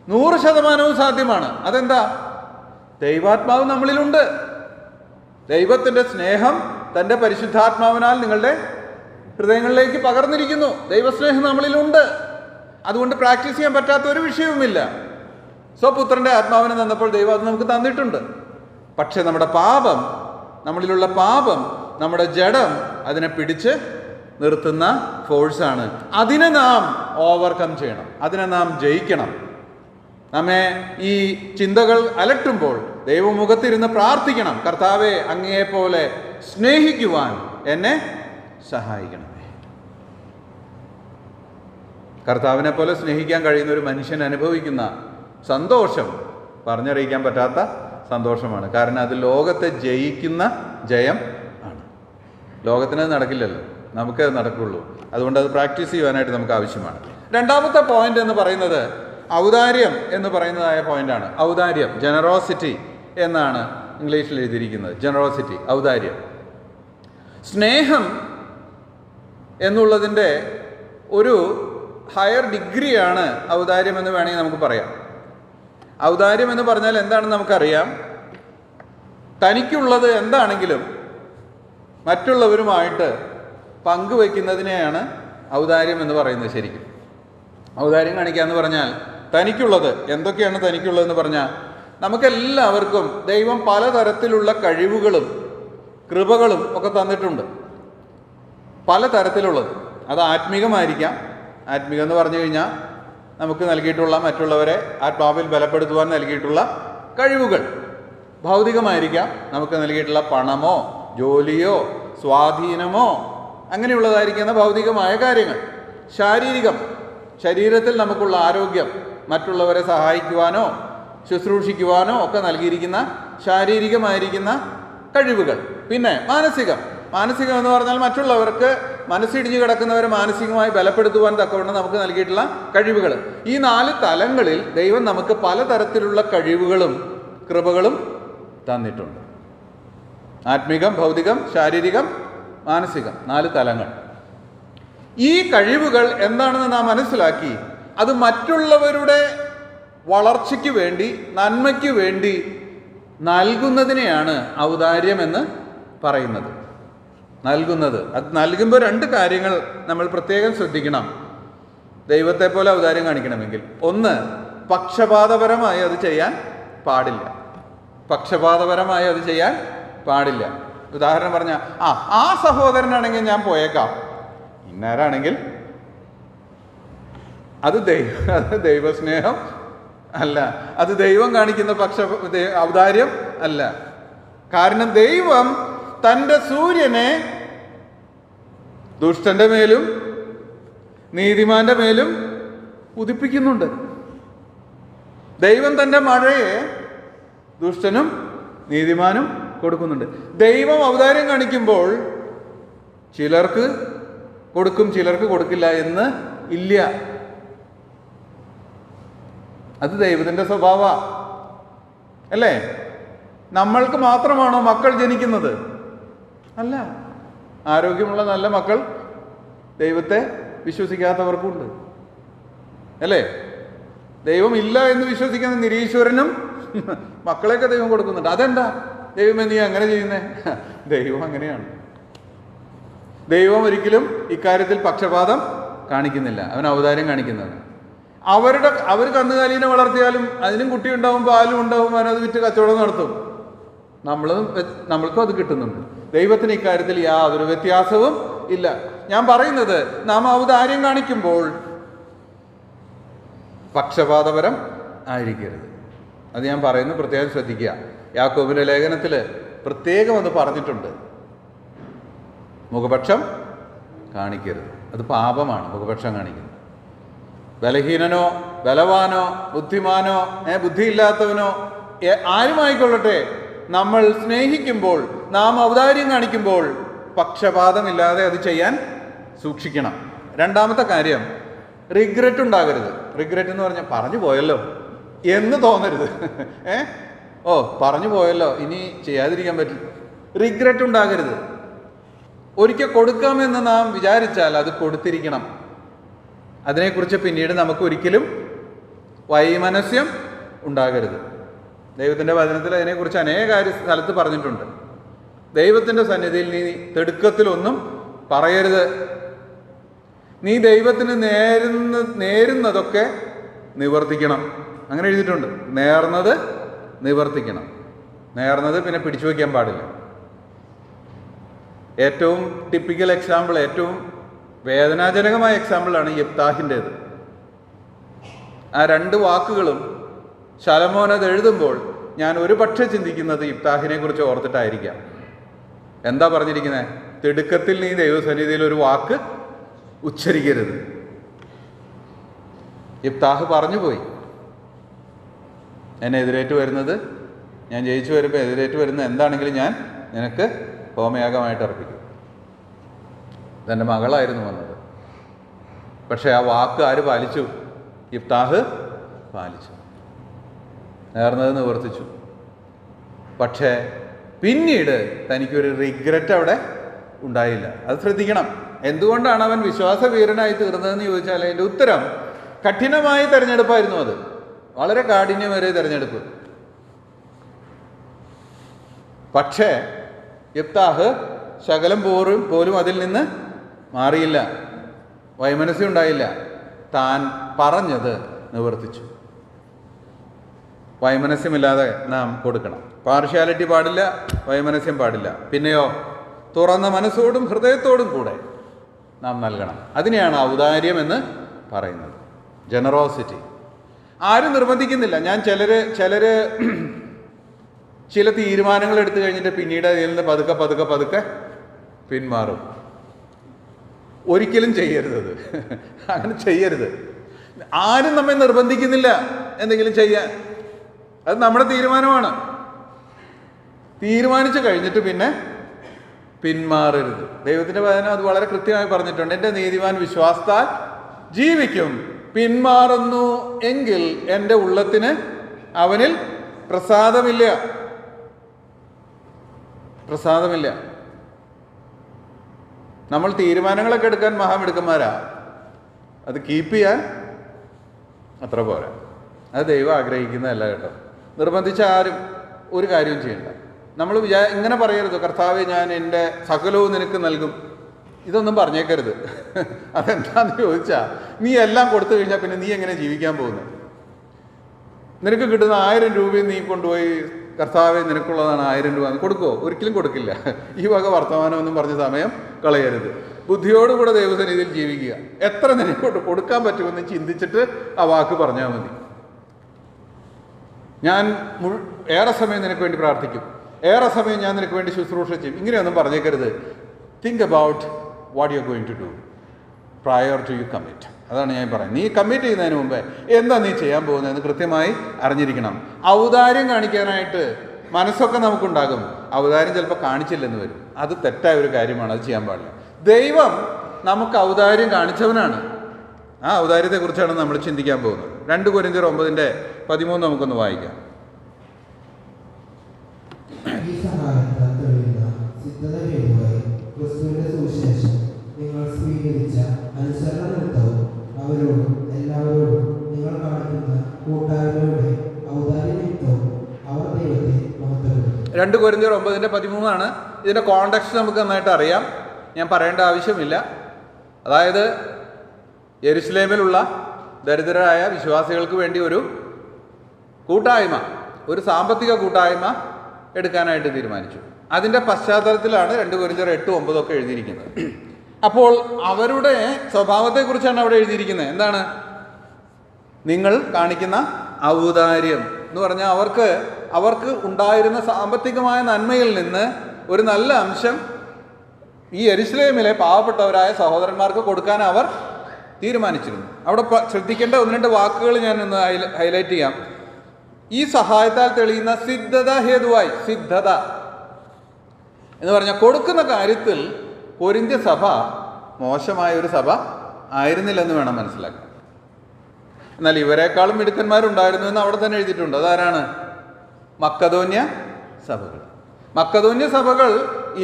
100% സാധ്യമാണ്. അതെന്താ? ദൈവാത്മാവ് നമ്മളിലുണ്ട്. ദൈവത്തിൻ്റെ സ്നേഹം തൻ്റെ പരിശുദ്ധാത്മാവിനാൽ നിങ്ങളുടെ ഹൃദയങ്ങളിലേക്ക് പകർന്നിരിക്കുന്നു. ദൈവസ്നേഹം നമ്മളിലുണ്ട്. അതുകൊണ്ട് പ്രാക്ടീസ് ചെയ്യാൻ പറ്റാത്ത ഒരു വിഷയവുമില്ല. സ്വപുത്രൻ്റെ ആത്മാവിനെ തന്നപ്പോൾ ദൈവം അത് നമുക്ക് തന്നിട്ടുണ്ട്. പക്ഷെ നമ്മളിലുള്ള പാപം, നമ്മുടെ ജഡം അതിനെ പിടിച്ച് നിർത്തുന്ന ഫോഴ്സാണ്. അതിനെ നാം ഓവർകം ചെയ്യണം, അതിനെ നാം ജയിക്കണം. നമ്മെ ഈ ചിന്തകൾ അലട്ടുമ്പോൾ ദൈവമുഖത്തിരുന്ന് പ്രാർത്ഥിക്കണം, കർത്താവേ, അങ്ങയെപ്പോലെ സ്നേഹിക്കുവാൻ എന്നെ സഹായിക്കണമേ. കർത്താവിനെ പോലെ സ്നേഹിക്കാൻ കഴിയുന്ന ഒരു മനുഷ്യൻ അനുഭവിക്കുന്ന സന്തോഷം പറഞ്ഞറിയിക്കാൻ പറ്റാത്ത സന്തോഷമാണ്. കാരണം അത് ലോകത്തെ ജയിക്കുന്ന ജയം ആണ്. ലോകത്തിന് നടക്കില്ലല്ലോ, നമുക്ക് അത് നടക്കുള്ളൂ. അതുകൊണ്ട് അത് പ്രാക്ടീസ് ചെയ്യുവാനായിട്ട് നമുക്ക് ആവശ്യമാണ്. 2-ാമത്തെ പോയിന്റ് എന്ന് പറയുന്നത് ഔദാര്യം എന്ന് പറയുന്നതായ പോയിന്റാണ്. ഔദാര്യം, ജനറോസിറ്റി എന്നാണ് ഇംഗ്ലീഷിൽ എഴുതിയിരിക്കുന്നത്. ജനറോസിറ്റി, ഔദാര്യം. സ്നേഹം എന്നുള്ളതിൻ്റെ ഒരു ഹയർ ഡിഗ്രിയാണ് ഔദാര്യം എന്ന് വേണമെങ്കിൽ നമുക്ക് പറയാം. ഔദാര്യം എന്ന് പറഞ്ഞാൽ എന്താണെന്ന് നമുക്കറിയാം. തനിക്കുള്ളത് എന്താണെങ്കിലും മറ്റുള്ളവരുമായിട്ട് പങ്കുവയ്ക്കുന്നതിനെയാണ് ഔദാര്യം എന്ന് പറയുന്നത്. ശരിക്കും ഔദാര്യം കാണിക്കുക എന്ന് പറഞ്ഞാൽ തനിക്കുള്ളത് എന്തൊക്കെയാണ് തനിക്കുള്ളതെന്ന് പറഞ്ഞാൽ, നമുക്കെല്ലാവർക്കും ദൈവം പലതരത്തിലുള്ള കഴിവുകളും കൃപകളും ഒക്കെ തന്നിട്ടുണ്ട്. പലതരത്തിലുള്ളത്. അത് ആത്മീകമായിരിക്കാം. ആത്മീകം എന്ന് പറഞ്ഞു കഴിഞ്ഞാൽ നമുക്ക് നൽകിയിട്ടുള്ള, മറ്റുള്ളവരെ ആത്മാവിൽ ബലപ്പെടുത്തുവാൻ നൽകിയിട്ടുള്ള കഴിവുകൾ. ഭൗതികമായിരിക്കാം, നമുക്ക് നൽകിയിട്ടുള്ള പണമോ ജോലിയോ സ്വാധീനമോ അങ്ങനെയുള്ളതായിരിക്കുന്ന ഭൗതികമായ കാര്യങ്ങൾ. ശാരീരികം, ശരീരത്തിൽ നമുക്കുള്ള ആരോഗ്യം, മറ്റുള്ളവരെ സഹായിക്കുവാനോ ശുശ്രൂഷിക്കുവാനോ ഒക്കെ നൽകിയിരിക്കുന്ന ശാരീരികമായിരിക്കുന്ന കഴിവുകൾ. പിന്നെ മാനസികം എന്ന് പറഞ്ഞാൽ മറ്റുള്ളവർക്ക് മനസ്സിടിഞ്ഞു കിടക്കുന്നവരെ മാനസികമായി ബലപ്പെടുത്തുവാൻ തക്കവണ്ണം നമുക്ക് നൽകിയിട്ടുള്ള കഴിവുകൾ. ഈ 4 തലങ്ങളിൽ ദൈവം നമുക്ക് പലതരത്തിലുള്ള കഴിവുകളും കൃപകളും തന്നിട്ടുണ്ട്. ആത്മികം, ഭൗതികം, ശാരീരികം, മാനസികം, 4 തലങ്ങൾ. ഈ കഴിവുകൾ എന്താണെന്ന് നാം മനസ്സിലാക്കി അത് മറ്റുള്ളവരുടെ വളർച്ചയ്ക്ക് വേണ്ടി, നന്മയ്ക്ക് വേണ്ടി നൽകുന്നതിനെയാണ് ഔദാര്യം എന്ന് പറയുന്നത്. നൽകുന്നത്, അത് നൽകുമ്പോൾ 2 കാര്യങ്ങൾ നമ്മൾ പ്രത്യേകം ശ്രദ്ധിക്കണം. ദൈവത്തെ പോലെ ഔദാര്യം കാണിക്കണമെങ്കിൽ, ഒന്ന്, പക്ഷപാതപരമായി അത് ചെയ്യാൻ പാടില്ല. പക്ഷപാതപരമായി അത് ചെയ്യാൻ പാടില്ല. ഉദാഹരണം പറഞ്ഞാൽ, ആ സഹോദരനാണെങ്കിൽ ഞാൻ പോയേക്കാം, ഇന്നാരാണെങ്കിൽ അത് ദൈവസ്നേഹം അല്ല, അത് ദൈവം കാണിക്കുന്ന ഔദാര്യം അല്ല. കാരണം ദൈവം തൻ്റെ സൂര്യനെ ദുഷ്ടന്റെ മേലും നീതിമാന്റെ മേലും ഉദിപ്പിക്കുന്നുണ്ട്. ദൈവം തൻ്റെ മഴയെ ദുഷ്ടനും നീതിമാനും കൊടുക്കുന്നുണ്ട്. ദൈവം ഔദാര്യം കാണിക്കുമ്പോൾ ചിലർക്ക് കൊടുക്കും, ചിലർക്ക് കൊടുക്കില്ല എന്ന് ഇല്ല. അത് ദൈവത്തിൻ്റെ സ്വഭാവ അല്ലേ? നമ്മൾക്ക് മാത്രമാണോ മക്കൾ ജനിക്കുന്നത്? അല്ല. ആരോഗ്യമുള്ള നല്ല മക്കൾ ദൈവത്തെ വിശ്വസിക്കാത്തവർക്കുണ്ട് അല്ലേ? ദൈവം ഇല്ല എന്ന് വിശ്വസിക്കുന്ന നിരീശ്വരനും മക്കളെയൊക്കെ ദൈവം കൊടുക്കുന്നുണ്ട്. അതെന്താ ദൈവമേ നീ അങ്ങനെ ചെയ്യുന്നേ? ദൈവം അങ്ങനെയാണ്. ദൈവം ഒരിക്കലും ഇക്കാര്യത്തിൽ പക്ഷപാതം കാണിക്കുന്നില്ല, അവൻ ഔദാര്യം കാണിക്കുന്നതാണ്. അവർ കന്നുകാലീനെ വളർത്തിയാലും അതിനും കുട്ടി ഉണ്ടാവും, പാലും ഉണ്ടാവും, അവനത് വിറ്റ് കച്ചവടം നടത്തും. നമ്മൾക്കും അത് കിട്ടുന്നുണ്ട്. ദൈവത്തിന് ഇക്കാര്യത്തിൽ യാതൊരു വ്യത്യാസവും ഇല്ല. ഞാൻ പറയുന്നത്, നാം ഔദാര്യം കാണിക്കുമ്പോൾ പക്ഷപാതപരം ആയിരിക്കരുത്. അത് ഞാൻ പറയുന്നത് പ്രത്യേകം ശ്രദ്ധിക്കുക. യാക്കോബിന്റെ ലേഖനത്തിൽ പ്രത്യേകം അത് പറഞ്ഞിട്ടുണ്ട്. മുഖപക്ഷം കാണിക്കരുത്, അത് പാപമാണ് മുഖപക്ഷം കാണിക്കുന്നത്. ബലഹീനനോ ബലവാനോ ബുദ്ധിമാനോ ബുദ്ധിയില്ലാത്തവനോ ആരുമായിക്കൊള്ളട്ടെ, നമ്മൾ സ്നേഹിക്കുമ്പോൾ, നാം ഔദാര്യം കാണിക്കുമ്പോൾ പക്ഷപാതമില്ലാതെ അത് ചെയ്യാൻ സൂക്ഷിക്കണം. 2-ാമത്തെ കാര്യം, റിഗ്രറ്റ് ഉണ്ടാകരുത്. റിഗ്രറ്റ് എന്ന് പറഞ്ഞാൽ പറഞ്ഞു പോയല്ലോ എന്ന് തോന്നരുത്. പറഞ്ഞു പോയല്ലോ, ഇനി ചെയ്യാതിരിക്കാൻ പറ്റില്ല. റിഗ്രറ്റ് ഉണ്ടാകരുത്. ഒരിക്കൽ കൊടുക്കാമെന്ന് നാം വിചാരിച്ചാൽ അത് കൊടുത്തിരിക്കണം. അതിനെക്കുറിച്ച് പിന്നീട് നമുക്ക് ഒരിക്കലും വൈമനസ്യം ഉണ്ടാകരുത്. ദൈവത്തിൻ്റെ വചനത്തിൽ അതിനെക്കുറിച്ച് അനേക സ്ഥലത്ത് പറഞ്ഞിട്ടുണ്ട്. ദൈവത്തിൻ്റെ സന്നിധിയിൽ നീ തിടുക്കത്തിലൊന്നും പറയരുത്. നീ ദൈവത്തിന് നേരുന്നതൊക്കെ നിവർത്തിക്കണം. അങ്ങനെ എഴുതിയിട്ടുണ്ട്. നേർന്നത് നിവർത്തിക്കണം. നേർന്നത് പിന്നെ പിടിച്ചു വയ്ക്കാൻ പാടില്ല. ഏറ്റവും ടിപ്പിക്കൽ എക്സാമ്പിൾ, ഏറ്റവും വേദനാജനകമായ എക്സാമ്പിളാണ് യിഫ്താഹിൻ്റേത്. ആ 2 വാക്കുകളും ശലോമോൻ അത് എഴുതുമ്പോൾ ഞാൻ ഒരു പക്ഷേ ചിന്തിക്കുന്നത് യിഫ്താഹിനെ കുറിച്ച് ഓർത്തിട്ടായിരിക്കാം. എന്താ പറഞ്ഞിരിക്കുന്നത്? തിടുക്കത്തിൽ നീ ദൈവസന്നിധിയിൽ ഒരു വാക്ക് ഉച്ചരിക്കരുത്. യിഫ്താഹ് പറഞ്ഞു പോയി, എന്നെ എതിരേറ്റ് വരുന്നത്, ഞാൻ ജയിച്ചു വരുമ്പോൾ എതിരേറ്റ് വരുന്നത് എന്താണെങ്കിലും ഞാൻ നിനക്ക് ഹോമയാഗമായിട്ട് അർപ്പിക്കും. ഇതെൻ്റെ മകളായിരുന്നു വന്നത്. പക്ഷേ ആ വാക്ക് ആര് പാലിച്ചു? യിഫ്താഹ് പാലിച്ചു. നേർന്നത് നിവർത്തിച്ചു. പക്ഷേ പിന്നീട് തനിക്കൊരു റിഗ്രറ്റ് അവിടെ ഉണ്ടായില്ല. അത് ശ്രദ്ധിക്കണം. എന്തുകൊണ്ടാണ് അവൻ വിശ്വാസവീരനായി തീർന്നതെന്ന് ചോദിച്ചാൽ അതിൻ്റെ ഉത്തരം കഠിനമായ തെരഞ്ഞെടുപ്പായിരുന്നു. അത് വളരെ കാഠിന്യമേറിയ തെരഞ്ഞെടുപ്പ്. പക്ഷേ യിഫ്താഹ് ശകലം പോലും അതിൽ നിന്ന് മാറിയില്ല, വൈമനസ്യം ഉണ്ടായില്ല. താൻ പറഞ്ഞത് നിവർത്തിച്ചു. വൈമനസ്യമില്ലാതെ നാം കൊടുക്കണം. പാർഷ്യാലിറ്റി പാടില്ല, വൈമനസ്യം പാടില്ല. പിന്നെയോ തുറന്ന മനസ്സോടും ഹൃദയത്തോടും കൂടെ നാം നൽകണം. അതിനെയാണ് ഔദാര്യം എന്ന് പറയുന്നത്, ജനറോസിറ്റി. ആരും നിർബന്ധിക്കുന്നില്ല. ഞാൻ ചിലര് ചില തീരുമാനങ്ങൾ എടുത്തു കഴിഞ്ഞിട്ട് പിന്നീട് അതിൽ നിന്ന് പതുക്കെ പതുക്കെ പതുക്കെ പിന്മാറും. ഒരിക്കലും ചെയ്യരുത്. അങ്ങനെ ചെയ്യരുത്. ആരും നമ്മെ നിർബന്ധിക്കുന്നില്ല എന്തെങ്കിലും ചെയ്യാൻ. അത് നമ്മുടെ തീരുമാനമാണ്. തീരുമാനിച്ചു കഴിഞ്ഞിട്ട് പിന്നെ പിന്മാറരുത്. ദൈവത്തിൻ്റെ വചനം അത് വളരെ കൃത്യമായി പറഞ്ഞിട്ടുണ്ട്. എൻ്റെ നീതിമാൻ വിശ്വാസത്താൽ ജീവിക്കും, പിന്മാറുന്നു എങ്കിൽ എൻ്റെ ഉള്ളത്തിന് അവനിൽ പ്രസാദമില്ല. നമ്മൾ തീരുമാനങ്ങളൊക്കെ എടുക്കാൻ മഹാമിടുക്കന്മാരാ, അത് കീപ്പ് ചെയ്യാൻ അത്ര പോരാ. അത് ദൈവം ആഗ്രഹിക്കുന്നതല്ല കേട്ടോ. നിർബന്ധിച്ച ആരും ഒരു കാര്യവും ചെയ്യണ്ട. നമ്മൾ ഇങ്ങനെ പറയരുത്, കർത്താവേ ഞാൻ എൻ്റെ സകലവും നിനക്ക് നൽകും. ഇതൊന്നും പറഞ്ഞേക്കരുത്. അതെന്താന്ന് ചോദിച്ചാൽ, നീ എല്ലാം കൊടുത്തു കഴിഞ്ഞാൽ പിന്നെ നീ എങ്ങനെ ജീവിക്കാൻ പോകുന്നത്? നിനക്ക് കിട്ടുന്ന 1000 രൂപയും നീ കൊണ്ടുപോയി കർത്താവേ നിനക്കുള്ളതാണ് 1000 രൂപ കൊടുക്കുമോ? ഒരിക്കലും കൊടുക്കില്ല. ഈ വക വർത്തമാനമൊന്നും പറഞ്ഞ സമയം കളയരുത്. ബുദ്ധിയോടുകൂടെ ദൈവസന്നിധിയിൽ ജീവിക്കുക. എത്ര നിനക്കൊണ്ട് കൊടുക്കാൻ പറ്റുമെന്ന് ചിന്തിച്ചിട്ട് ആ വാക്ക് പറഞ്ഞാൽ മതി. ഞാൻ ഏറെ സമയം നിനക്ക് വേണ്ടി പ്രാർത്ഥിക്കും, ഏറെ സമയം ഞാൻ നിനക്ക് വേണ്ടി ശുശ്രൂഷ ചെയ്യും. ഇങ്ങനെയൊന്നും പറഞ്ഞേക്കരുത്. Think about what you are going to do prior to you commit. അതാണ് ഞാൻ പറയുന്നത്. നീ കമ്മിറ്റ് ചെയ്യുന്നതിന് മുമ്പേ എന്താ നീ ചെയ്യാൻ പോകുന്നതെന്ന് കൃത്യമായി അറിഞ്ഞിരിക്കണം. ഔദാര്യം കാണിക്കാനായിട്ട് മനസ്സൊക്കെ നമുക്കുണ്ടാകും. ഔദാര്യം ചിലപ്പോൾ കാണിച്ചില്ലെന്ന് വരും. അത് തെറ്റായ ഒരു കാര്യമാണ്. അത് ചെയ്യാൻ പാടില്ല. ദൈവം നമുക്ക് ഔദാര്യം കാണിച്ചവനാണ്. ആ ഔദാര്യത്തെക്കുറിച്ചാണ് നമ്മൾ ചിന്തിക്കാൻ പോകുന്നത്. 2 കൊരിന്ത്യർ 9:13 നമുക്കൊന്ന് വായിക്കാം. നിങ്ങൾ സ്വീകരിച്ച അനുസരണനിമിത്തവും അവരോടും എല്ലാവരോടും നിങ്ങൾ കാണിക്കുന്ന കൂട്ടായ്മയുടെ ഔദാര്യനിമിത്തവും അവർ ദൈവത്തെ മഹത്വപ്പെടുത്തും. 2 കൊരിന്ത്യർ 9:13 ഇതിൻ്റെ കോണ്ടെക്സ്റ്റ് നമുക്ക് നന്നായിട്ട് അറിയാം. ഞാൻ പറയേണ്ട ആവശ്യമില്ല. അതായത് യെരുശലേമിലുള്ള ദരിദ്രരായ വിശ്വാസികൾക്ക് വേണ്ടി ഒരു കൂട്ടായ്മ, ഒരു സാമ്പത്തിക കൂട്ടായ്മ എടുക്കാനായിട്ട് തീരുമാനിച്ചു. അതിൻ്റെ പശ്ചാത്തലത്തിലാണ് 2 കൊരിന്ത്യർ 8-9 ഒക്കെ എഴുതിയിരിക്കുന്നത്. അപ്പോൾ അവരുടെ സ്വഭാവത്തെക്കുറിച്ചാണ് അവിടെ എഴുതിയിരിക്കുന്നത്. എന്താണ്? നിങ്ങൾ കാണിക്കുന്ന ഔദാര്യം എന്ന് പറഞ്ഞാൽ അവർക്ക് ഉണ്ടായിരുന്ന സാമ്പത്തികമായ നന്മയിൽ നിന്ന് ഒരു നല്ല അംശം ഈ യെരുശലേമിലെ പാവപ്പെട്ടവരായ സഹോദരന്മാർക്ക് കൊടുക്കാൻ അവർ തീരുമാനിച്ചിരുന്നു. അവിടെ ശ്രദ്ധിക്കേണ്ട 1-2 വാക്കുകൾ ഞാൻ ഒന്ന് ഹൈലൈറ്റ് ചെയ്യാം. ഈ സഹായത്താൽ തെളിയുന്ന സിദ്ധത ഹേതുവായി, സിദ്ധത എന്ന് പറഞ്ഞാൽ കൊടുക്കുന്ന കാര്യത്തിൽ കൊരിന്ത്യ സഭ മോശമായ ഒരു സഭ ആയിരുന്നില്ലെന്ന് വേണം മനസ്സിലാക്കാൻ. എന്നാൽ ഇവരെക്കാളും മിടുക്കന്മാരുണ്ടായിരുന്നു എന്ന് അവിടെ തന്നെ എഴുതിയിട്ടുണ്ട്. അതാരാണ്? മക്കതോന്യ സഭകൾ. മക്കതോന്യ സഭകൾ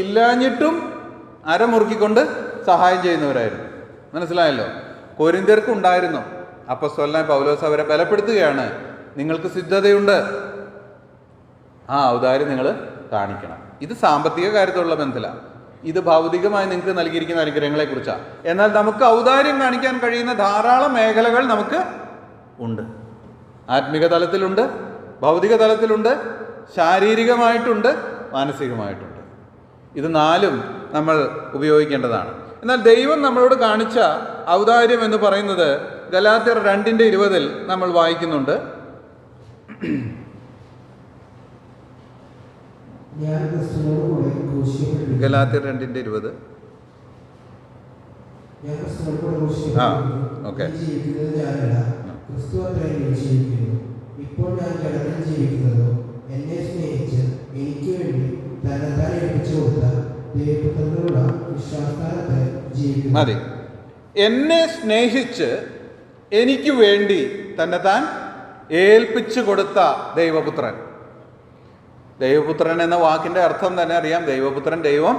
ഇല്ലാഞ്ഞിട്ടും അരമുറുക്കിക്കൊണ്ട് സഹായം ചെയ്യുന്നവരായിരുന്നു. മനസ്സിലായല്ലോ? കൊരിന്ത്യർക്ക് ഉണ്ടായിരുന്നു. അപ്പോസ്തലനായ പൗലോസ് അവരെ ബലപ്പെടുത്തുകയാണ്. നിങ്ങൾക്ക് സിദ്ധതയുണ്ട്, ആ ഔദാര്യം നിങ്ങൾ കാണിക്കണം. ഇത് സാമ്പത്തിക കാര്യത്തിലുള്ള ബന്ധത്തിലാണ്. ഇത് ഭൗതികമായി നിങ്ങൾക്ക് നൽകിയിരിക്കുന്ന അനുഗ്രഹങ്ങളെക്കുറിച്ചാണ്. എന്നാൽ നമുക്ക് ഔദാര്യം കാണിക്കാൻ കഴിയുന്ന ധാരാളം മേഖലകൾ നമുക്ക് ഉണ്ട്. ആത്മിക തലത്തിലുണ്ട്, ഭൗതിക തലത്തിലുണ്ട്, ശാരീരികമായിട്ടുണ്ട്, മാനസികമായിട്ടുണ്ട്. ഇത് 4ഉം നമ്മൾ ഉപയോഗിക്കേണ്ടതാണ്. എന്നാൽ ദൈവം നമ്മളോട് കാണിച്ച ഔദാര്യം എന്ന് പറയുന്നത് ഗലാത്യർ 2:20 നമ്മൾ വായിക്കുന്നുണ്ട്. ഗലാത്യർ 2:20. ഓക്കെ. ഇപ്പോൾ ഞാൻ ജഡത്തിൽ ജീവിക്കുന്നതോ എന്നെ സ്നേഹിച്ച് എനിക്ക് വേണ്ടി തന്നെത്താൻ ഏൽപ്പിച്ചു കൊടുത്ത ദൈവപുത്രനുള്ള വിശ്വാസത്താലത്തെ ജീവിക്കുന്നു. മതി. എന്നെ സ്നേഹിച്ച് എനിക്ക് വേണ്ടി തന്നെത്താൻ ഏൽപ്പിച്ചു കൊടുത്ത ദൈവപുത്രൻ. ദൈവപുത്രൻ എന്ന വാക്കിൻ്റെ അർത്ഥം തന്നെ അറിയാം. ദൈവപുത്രൻ ദൈവം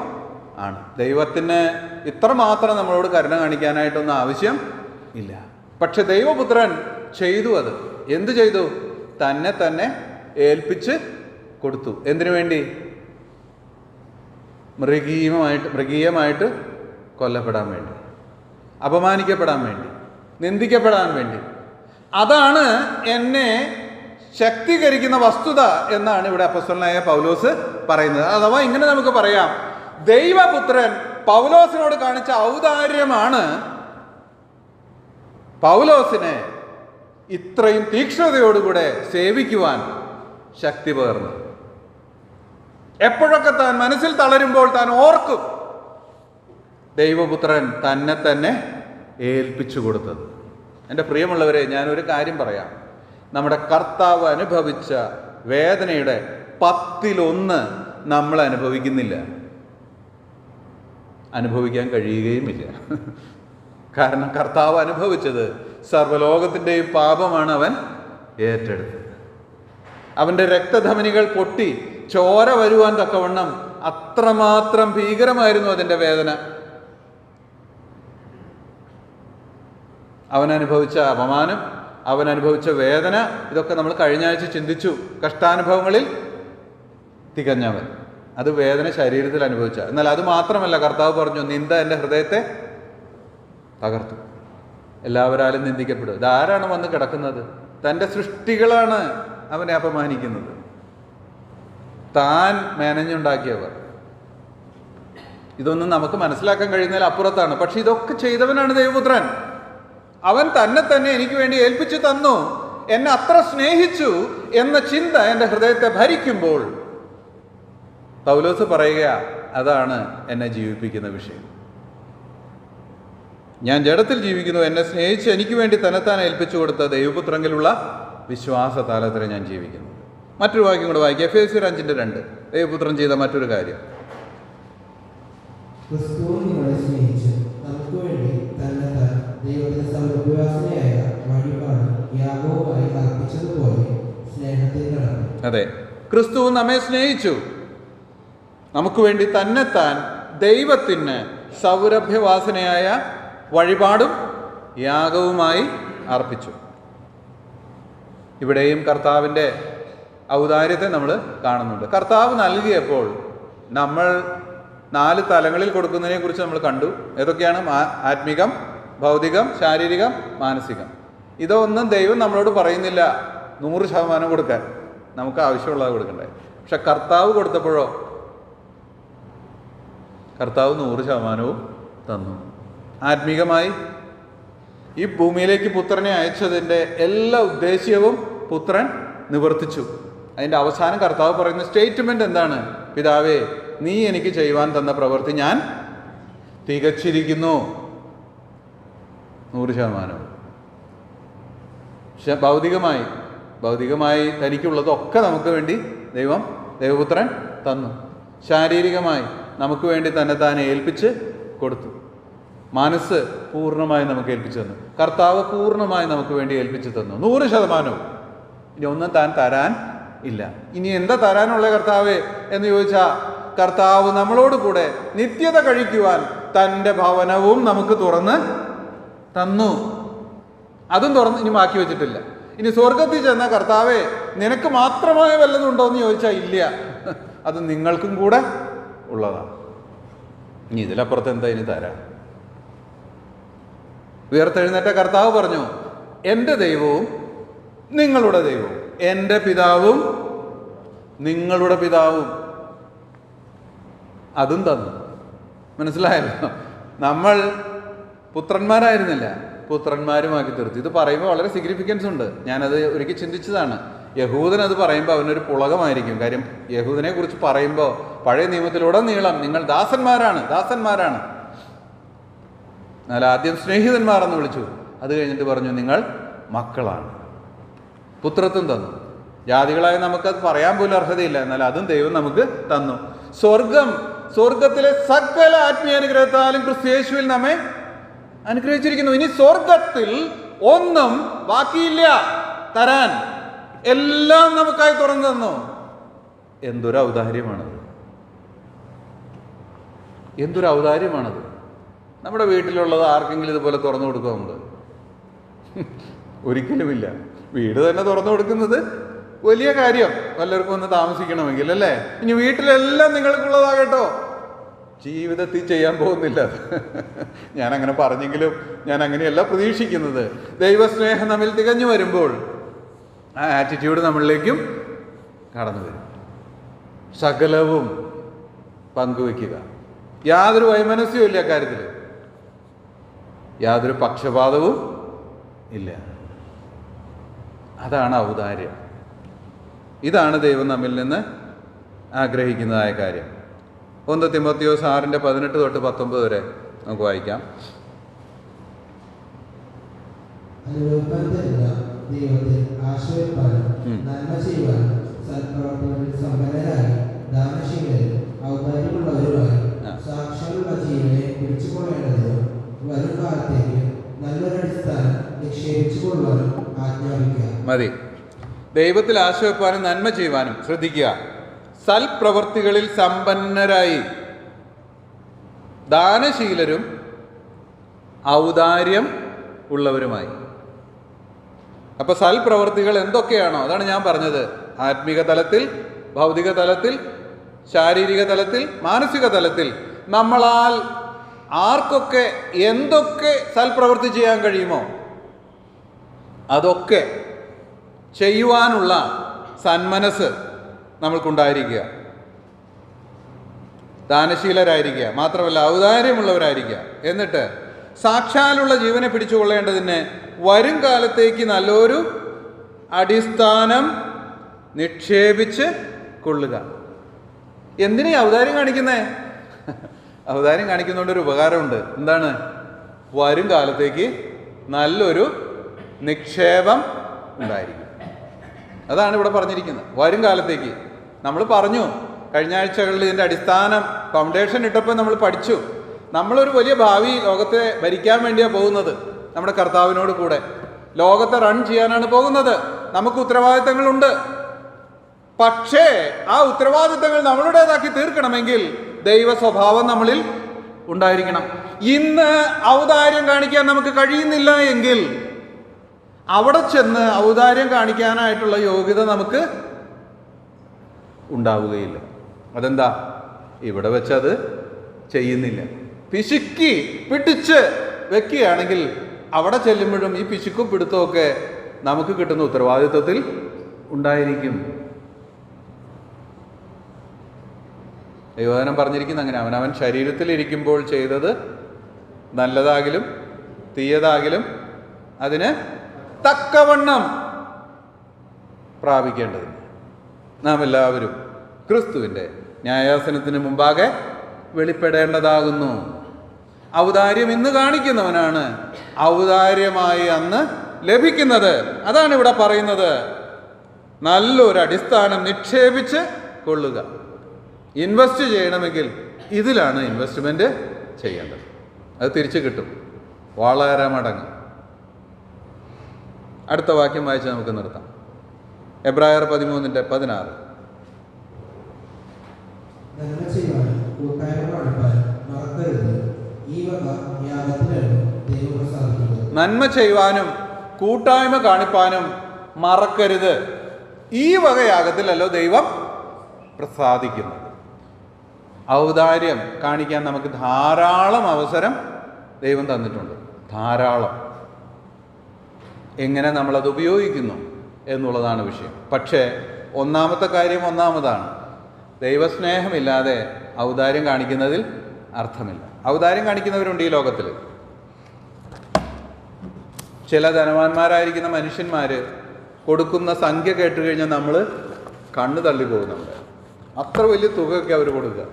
ആണ്. ദൈവത്തിന് ഇത്രമാത്രം നമ്മളോട് കരുണ കാണിക്കാനായിട്ടൊന്നും ആവശ്യം ഇല്ല. പക്ഷെ ദൈവപുത്രൻ ചെയ്തു. അത് എന്തു ചെയ്തു? തന്നെ ഏൽപ്പിച്ച് കൊടുത്തു. എന്തിനു വേണ്ടി? മൃഗീയമായിട്ട് കൊല്ലപ്പെടാൻ വേണ്ടി, അപമാനിക്കപ്പെടാൻ വേണ്ടി, നിന്ദിക്കപ്പെടാൻ വേണ്ടി. അതാണ് എന്നെ ശക്തീകരിക്കുന്ന വസ്തുത എന്നാണ് ഇവിടെ അപ്പോസ്തലനായ പൗലോസ് പറയുന്നത്. അഥവാ ഇങ്ങനെ നമുക്ക് പറയാം, ദൈവപുത്രൻ പൗലോസിനോട് കാണിച്ച ഔദാര്യമാണ് പൗലോസിനെ ഇത്രയും തീക്ഷ്ണതയോടുകൂടെ സേവിക്കുവാൻ ശക്തി പകർന്നത്. എപ്പോഴൊക്കെ താൻ മനസ്സിൽ തളരുമ്പോൾ താൻ ഓർക്കും ദൈവപുത്രൻ തന്നെ ഏൽപ്പിച്ചു കൊടുത്തത്. എൻ്റെ പ്രിയമുള്ളവരെ, ഞാനൊരു കാര്യം പറയാം. നമ്മുടെ കർത്താവ് അനുഭവിച്ച വേദനയുടെ 10% നമ്മൾ അനുഭവിക്കുന്നില്ല, അനുഭവിക്കാൻ കഴിയുകയുമില്ല. കാരണം കർത്താവ് അനുഭവിച്ചത് സർവ്വലോകത്തിൻ്റെയും പാപമാണ് അവൻ ഏറ്റെടുത്തത്. അവൻ്റെ രക്തധമനികൾ പൊട്ടി ചോര വരുവാൻ തക്കവണ്ണം അത്രമാത്രം ഭീകരമായിരുന്നു അതിൻ്റെ വേദന. അവൻ അനുഭവിച്ച അപമാനം, അവൻ അനുഭവിച്ച വേദന, ഇതൊക്കെ നമ്മൾ കഴിഞ്ഞ ആഴ്ച ചിന്തിച്ചു. കഷ്ടാനുഭവങ്ങളിൽ തികഞ്ഞവൻ, അത് വേദന ശരീരത്തിൽ അനുഭവിച്ച. എന്നാൽ അത് മാത്രമല്ല, കർത്താവ് പറഞ്ഞു, നിന്ദ എൻ്റെ ഹൃദയത്തെ തകർത്തു. എല്ലാവരാലും നിന്ദിക്കപ്പെടും. ഇതാരാണ് വന്ന് കിടക്കുന്നത്? തൻ്റെ സൃഷ്ടികളാണ് അവനെ അപമാനിക്കുന്നത്, താൻ മേനഞ്ഞുണ്ടാക്കിയവർ. ഇതൊന്നും നമുക്ക് മനസ്സിലാക്കാൻ കഴിയുന്നതിൽ അപ്പുറത്താണ്. പക്ഷെ ഇതൊക്കെ ചെയ്തവനാണ് ദൈവപുത്രൻ. അവൻ തന്നെ എനിക്ക് വേണ്ടി ഏൽപ്പിച്ചു തന്നു, എന്നെ അത്ര സ്നേഹിച്ചു എന്ന ചിന്ത എൻ്റെ ഹൃദയത്തെ ഭരിക്കുമ്പോൾ പൗലോസ് പറയുക, അതാണ് എന്നെ ജീവിപ്പിക്കുന്ന വിഷയം. ഞാൻ ജഡത്തിൽ ജീവിക്കുന്നു, എന്നെ സ്നേഹിച്ച് എനിക്ക് വേണ്ടി തന്നെത്താൻ ഏൽപ്പിച്ചു കൊടുത്ത ദൈവപുത്രങ്കിലുള്ള വിശ്വാസത്താലത്രേ ഞാൻ ജീവിക്കുന്നു. മറ്റൊരു വാക്യം കൂടെ വായിക്കുക, എഫേസ്യർ 5:2. ദൈവപുത്രൻ ചെയ്ത മറ്റൊരു കാര്യം. നിങ്ങളെ സ്നേഹിച്ച് നമുക്ക് വേണ്ടി തന്നെത്താൻ ദൈവത്തിന്റെ സൗരഭ്യവാസനയായ വഴിപാട് യാഗവുമായി അർപ്പിച്ചതുപോലെ സ്നേഹത്തിൽ നടന്നു. അതെ, ക്രിസ്തു നമ്മെ സ്നേഹിച്ചു, നമുക്ക് വേണ്ടി തന്നെത്താൻ ദൈവത്തിന് സൗരഭ്യവാസനയായ വഴിപാടും യാഗവുമായി അർപ്പിച്ചു. ഇവിടെയും കർത്താവിൻ്റെ ഔദാര്യത്തെ നമ്മൾ കാണുന്നുണ്ട്. കർത്താവ് നൽകിയപ്പോൾ നമ്മൾ 4 തലങ്ങളിൽ കൊടുക്കുന്നതിനെ കുറിച്ച് നമ്മൾ കണ്ടു. ഏതൊക്കെയാണ്? ആത്മികം, ഭൗതികം, ശാരീരികം, മാനസികം. ഇതൊന്നും ദൈവം നമ്മളോട് പറയുന്നില്ല 100% കൊടുക്കാൻ, നമുക്ക് ആവശ്യമുള്ളത് കൊടുക്കണ്ടേ. പക്ഷെ കർത്താവ് കൊടുത്തപ്പോഴോ, കർത്താവ് 100% തന്നു. ആത്മീകമായി ഈ ഭൂമിയിലേക്ക് പുത്രനെ അയച്ചതിൻ്റെ എല്ലാ ഉദ്ദേശ്യവും പുത്രൻ നിവർത്തിച്ചു. അതിൻ്റെ അവസാനം കർത്താവ് പറയുന്ന സ്റ്റേറ്റ്മെൻറ്റ് എന്താണ്? പിതാവേ, നീ എനിക്ക് ചെയ്യുവാൻ തന്ന പ്രവൃത്തി ഞാൻ തികച്ചിരിക്കുന്നു 100%. പക്ഷെ ഭൗതികമായി തനിക്കുള്ളതൊക്കെ നമുക്ക് വേണ്ടി ദൈവപുത്രൻ തന്നു. ശാരീരികമായി നമുക്ക് വേണ്ടി താൻ ഏൽപ്പിച്ച് കൊടുത്തു. മനസ്സ് പൂർണ്ണമായി നമുക്ക് ഏൽപ്പിച്ചു തന്നു. കർത്താവ് പൂർണ്ണമായി നമുക്ക് വേണ്ടി ഏൽപ്പിച്ചു തന്നു 100%. ഇനി ഒന്നും താൻ തരാൻ ഇല്ല. ഇനി എന്താ തരാനുള്ള കർത്താവേ എന്ന് ചോദിച്ചാൽ, കർത്താവ് നമ്മളോട് കൂടെ നിത്യത കഴിക്കുവാൻ തൻ്റെ ഭവനവും നമുക്ക് തുറന്ന് തന്നു. അതും തുറന്ന് ഇനി മാറ്റി വെച്ചിട്ടില്ല. ഇനി സ്വർഗത്തിൽ ചെന്ന കർത്താവേ, നിനക്ക് മാത്രമായ വല്ലതും ഉണ്ടോ എന്ന് ചോദിച്ചാൽ ഇല്ല, അത് നിങ്ങൾക്കും കൂടെ ഉള്ളതാണ്. ഇനി ഇതിലപ്പുറത്ത് എന്താ ഇനി തരാം? ഉയർത്തെഴുന്നേറ്റ കർത്താവ് പറഞ്ഞു, എൻ്റെ ദൈവവും നിങ്ങളുടെ ദൈവവും, എൻ്റെ പിതാവും നിങ്ങളുടെ പിതാവും. അതും തന്നു. മനസ്സിലായല്ലോ? നമ്മൾ പുത്രന്മാരായിരുന്നില്ല, പുത്രന്മാരുമാക്കി തീർത്തു. ഇത് പറയുമ്പോൾ വളരെ സിഗ്നിഫിക്കൻസ് ഉണ്ട്. ഞാനത് ഒരിക്കൽ ചിന്തിച്ചതാണ്. യഹൂദൻ അത് പറയുമ്പോൾ അവനൊരു പുളകമായിരിക്കും. കാര്യം യഹൂദനെ കുറിച്ച് പറയുമ്പോൾ പഴയ നിയമത്തിലുടനീളം നിങ്ങൾ ദാസന്മാരാണ്. എന്നാൽ ആദ്യം സ്നേഹിതന്മാരെന്ന് വിളിച്ചു, അത് കഴിഞ്ഞിട്ട് പറഞ്ഞു നിങ്ങൾ മക്കളാണ്. പുത്രത്വം തന്നു. ജാതികളായി നമുക്കത് പറയാൻ പോലും അർഹതയില്ല, എന്നാൽ അതും ദൈവം നമുക്ക് തന്നു. സ്വർഗത്തിലെ സകല ആത്മീയാനുഗ്രഹത്താലും ക്രിസ്തുയേശുവിൽ നമ്മെ അനുഗ്രഹിച്ചിരിക്കുന്നു. ഇനി സ്വർഗത്തിൽ ഒന്നും ബാക്കിയില്ല തരാൻ, എല്ലാം നമുക്കായി തുറന്നു തന്നു. എന്തൊരു ഔദാര്യമാണത്! നമ്മുടെ വീട്ടിലുള്ളത് ആർക്കെങ്കിലും ഇതുപോലെ തുറന്നു കൊടുക്കുക നമുക്ക്? ഒരിക്കലുമില്ല. വീട് തന്നെ തുറന്നു കൊടുക്കുന്നത് വലിയ കാര്യം, വല്ലവർക്കും ഒന്ന് താമസിക്കണമെങ്കിൽ അല്ലേ? ഇനി വീട്ടിലെല്ലാം നിങ്ങൾക്കുള്ളതാകട്ടോ. ജീവിതത്തിൽ ചെയ്യാൻ പോകുന്നില്ല. ഞാൻ അങ്ങനെ പറഞ്ഞെങ്കിലും ഞാൻ അങ്ങനെയല്ല പ്രതീക്ഷിക്കുന്നത്. ദൈവസ്നേഹം നമ്മിൽ തികഞ്ഞു വരുമ്പോൾ ആ ആറ്റിറ്റ്യൂഡ് നമ്മളിലേക്കും കടന്നു വരും. സകലവും പങ്കുവയ്ക്കുക. യാതൊരു വൈമനസ്യവും ഇല്ല കാര്യത്തിൽ, യാതൊരു പക്ഷപാതവും ഇല്ല. അതാണ് ഔദാര്യം. ഇതാണ് ദൈവം നമ്മിൽ നിന്ന് ആഗ്രഹിക്കുന്നതായ കാര്യം. 1 തിമോത്തിയോസ് 6:18-19 വരെ നമുക്ക് വായിക്കാം. അനുഭവപ്പാൻ തരുന്ന ദൈവത്തിൽ ആശ്രയിപ്പാനും നന്മ ചെയ്യുവാനും സൽപ്രവർത്തികളിൽ സമ്പന്നരായി ദാനശീലരും ഔദാര്യമുള്ളവരുമായി സാക്ഷ്യമുള്ള ജീവനെ പിടിച്ചുകൊള്ളേണ്ടതിനും വരും കാലത്തേക്ക് നല്ലൊരു അടിസ്ഥാനം നിക്ഷേപിച്ചുകൊള്ളുവാനും ആജ്ഞാപിക്കുക. മതി. ദൈവത്തിൽ ആശ്രയിപ്പാനും നന്മ ചെയ്യുവാനും ശ്രദ്ധിക്കുക. സൽപ്രവർത്തികളിൽ സമ്പന്നരായി ദാനശീലരും ഔദാര്യം ഉള്ളവരുമായി. അപ്പൊ സൽപ്രവർത്തികൾ എന്തൊക്കെയാണോ അതാണ് ഞാൻ പറഞ്ഞത്. ആത്മീക തലത്തിൽ, ഭൗതിക തലത്തിൽ, ശാരീരിക തലത്തിൽ, മാനസിക തലത്തിൽ നമ്മളാൽ ആർക്കൊക്കെ എന്തൊക്കെ സൽപ്രവൃത്തി ചെയ്യാൻ കഴിയുമോ അതൊക്കെ ചെയ്യുവാനുള്ള സന്മനസ് നമ്മൾക്കുണ്ടായിരിക്കുക. ദാനശീലരായിരിക്കുക, മാത്രമല്ല ഔദാര്യമുള്ളവരായിരിക്കുക. എന്നിട്ട് സാക്ഷാലുള്ള ജീവനെ പിടിച്ചുകൊള്ളേണ്ടതിന് വരും കാലത്തേക്ക് നല്ലൊരു അടിസ്ഥാനം നിക്ഷേപിച്ച് കൊള്ളുക. എന്തിനാ ഔദാര്യം കാണിക്കുന്നേ? ഔദാര്യം കാണിക്കുന്നതുകൊണ്ടൊരു ഉപകാരമുണ്ട്. എന്താണ്? വരും കാലത്തേക്ക് നല്ലൊരു നിക്ഷേപം ഉണ്ടായിരിക്കും. അതാണ് ഇവിടെ പറഞ്ഞിരിക്കുന്നത്. വരും കാലത്തേക്ക് നമ്മൾ പറഞ്ഞു, കഴിഞ്ഞ ആഴ്ചകളിൽ ഇതിൻ്റെ അടിസ്ഥാനം ഫൗണ്ടേഷൻ ഇട്ടപ്പോൾ നമ്മൾ പഠിച്ചു. നമ്മളൊരു വലിയ ഭാവി ലോകത്തെ ഭരിക്കാൻ വേണ്ടിയാണ് പോകുന്നത്. നമ്മുടെ കർത്താവിനോട് കൂടെ ലോകത്തെ റൺ ചെയ്യാനാണ് പോകുന്നത്. നമുക്ക് ഉത്തരവാദിത്തങ്ങളുണ്ട്. പക്ഷേ ആ ഉത്തരവാദിത്തങ്ങൾ നമ്മളുടേതാക്കി തീർക്കണമെങ്കിൽ ദൈവ സ്വഭാവം നമ്മളിൽ ഉണ്ടായിരിക്കണം. ഇന്ന് ഔദാര്യം കാണിക്കാൻ നമുക്ക് കഴിയുന്നില്ല എങ്കിൽ അവിടെ ചെന്ന് ഔദാര്യം കാണിക്കാനായിട്ടുള്ള യോഗ്യത നമുക്ക് ഉണ്ടാവുകയില്ല. അതെന്താ? ഇവിടെ വെച്ചത് ചെയ്യുന്നില്ല. പിശുക്കി പിടിച്ച് വെക്കുകയാണെങ്കിൽ അവിടെ ചെല്ലുമ്പോഴും ഈ പിശുക്കും പിടുത്തമൊക്കെ നമുക്ക് കിട്ടുന്ന ഉത്തരവാദിത്വത്തിൽ ഉണ്ടായിരിക്കും. ദൈവവചനം പറഞ്ഞിരിക്കുന്ന അങ്ങനെ, അവനവൻ ശരീരത്തിലിരിക്കുമ്പോൾ ചെയ്തത് നല്ലതാകിലും തീയതാകിലും അതിന് തക്കവണ്ണം പ്രാപിക്കേണ്ടതിന് നാം എല്ലാവരും ക്രിസ്തുവിൻ്റെ ന്യായാസനത്തിന് മുമ്പാകെ വെളിപ്പെടേണ്ടതാകുന്നു. ഔദാര്യം ഇന്ന് കാണിക്കുന്നവനാണ് ഔദാര്യമായി അന്ന് ലഭിക്കുന്നത്. അതാണ് ഇവിടെ പറയുന്നത്. നല്ലൊരു അടിസ്ഥാനം നിക്ഷേപിച്ച് കൊള്ളുക. ഇൻവെസ്റ്റ് ചെയ്യണമെങ്കിൽ ഇതിലാണ് ഇൻവെസ്റ്റ്മെൻറ്റ് ചെയ്യേണ്ടത്. അത് തിരിച്ചു കിട്ടും വളരെ മടങ്ങ്. അടുത്ത വാക്യം വായിച്ച് നമുക്ക് നിർത്താം. എബ്രായർ 13:16. നന്മ ചെയ്യുവാനും കൂട്ടായ്മ കാണിപ്പാനും മറക്കരുത്. ഈ വകയാഗത്തിലല്ലോ ദൈവം പ്രസാദിക്കുന്നത്. ഔദാര്യം കാണിക്കാൻ നമുക്ക് ധാരാളം അവസരം ദൈവം തന്നിട്ടുണ്ട്. ധാരാളം. എങ്ങനെ നമ്മളത് ഉപയോഗിക്കുന്നു എന്നുള്ളതാണ് വിഷയം. പക്ഷേ ഒന്നാമത്തെ കാര്യം ഒന്നാമതാണ്. ദൈവസ്നേഹമില്ലാതെ ഔദാര്യം കാണിക്കുന്നതിൽ അർത്ഥമില്ല. ഔദാര്യം കാണിക്കുന്നവരുണ്ട് ഈ ലോകത്തിൽ. ചില ധനവാന്മാരായിരിക്കുന്ന മനുഷ്യന്മാർ കൊടുക്കുന്ന സംഖ്യ കേട്ട് കഴിഞ്ഞാൽ നമ്മൾ കണ്ണ് തള്ളിപ്പോകുന്നുണ്ട്. അത്ര വലിയ തുകയൊക്കെ അവർ കൊടുക്കുക.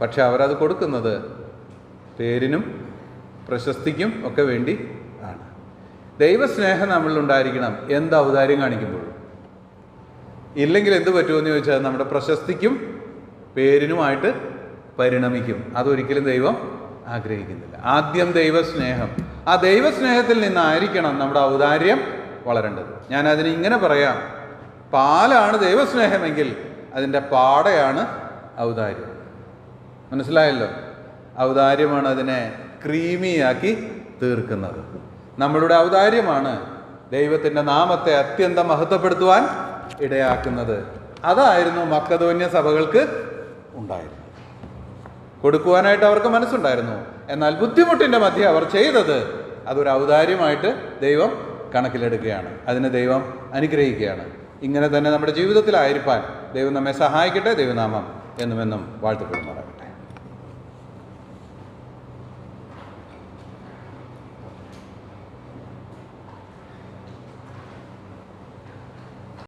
പക്ഷെ അവരത് കൊടുക്കുന്നത് പേരിനും പ്രശസ്തിക്കും ഒക്കെ വേണ്ടി ആണ്. ദൈവസ്നേഹം നമ്മളിലുണ്ടായിരിക്കണം എന്ത് ഔദാര്യം കാണിക്കുമ്പോഴും. ഇല്ലെങ്കിൽ എന്ത് പറ്റുമെന്ന് ചോദിച്ചാൽ നമ്മുടെ പ്രശസ്തിക്കും പേരിനുമായിട്ട് പരിണമിക്കും. അതൊരിക്കലും ദൈവം ആഗ്രഹിക്കുന്നില്ല. ആദ്യം ദൈവസ്നേഹം. ആ ദൈവസ്നേഹത്തിൽ നിന്നായിരിക്കണം നമ്മുടെ ഔദാര്യം വളരേണ്ടത്. ഞാൻ അതിന് ഇങ്ങനെ പറയാം, പാലാണ് ദൈവസ്നേഹമെങ്കിൽ അതിൻ്റെ പാടയാണ് ഔദാര്യം. മനസ്സിലായല്ലോ? ഔദാര്യമാണ് അതിനെ ക്രീമിയാക്കി തീർക്കുന്നത്. നമ്മളുടെ ഔദാര്യമാണ് ദൈവത്തിൻ്റെ നാമത്തെ അത്യന്തം മഹത്വപ്പെടുത്തുവാൻ ഇടയാക്കുന്നത്. അതായിരുന്നു മക്കദോന്യ സഭകൾക്ക് ഉണ്ടായിരുന്നത്. കൊടുക്കുവാനായിട്ട് അവർക്ക് മനസ്സുണ്ടായിരുന്നു. എന്നാൽ ബുദ്ധിമുട്ടിൻ്റെ മധ്യേ അവർ ചെയ്തത് അതൊരു ഔദാര്യമായിട്ട് ദൈവം കണക്കിലെടുക്കുകയാണ്. അതിനെ ദൈവം അനുഗ്രഹിക്കുകയാണ്. ഇങ്ങനെ തന്നെ നമ്മുടെ ജീവിതത്തിലായിരിക്കാൻ ദൈവം നമ്മെ സഹായിക്കട്ടെ. ദൈവനാമം എന്നുമെന്നും വാഴ്ത്തപ്പെടുമാറാകട്ടെ.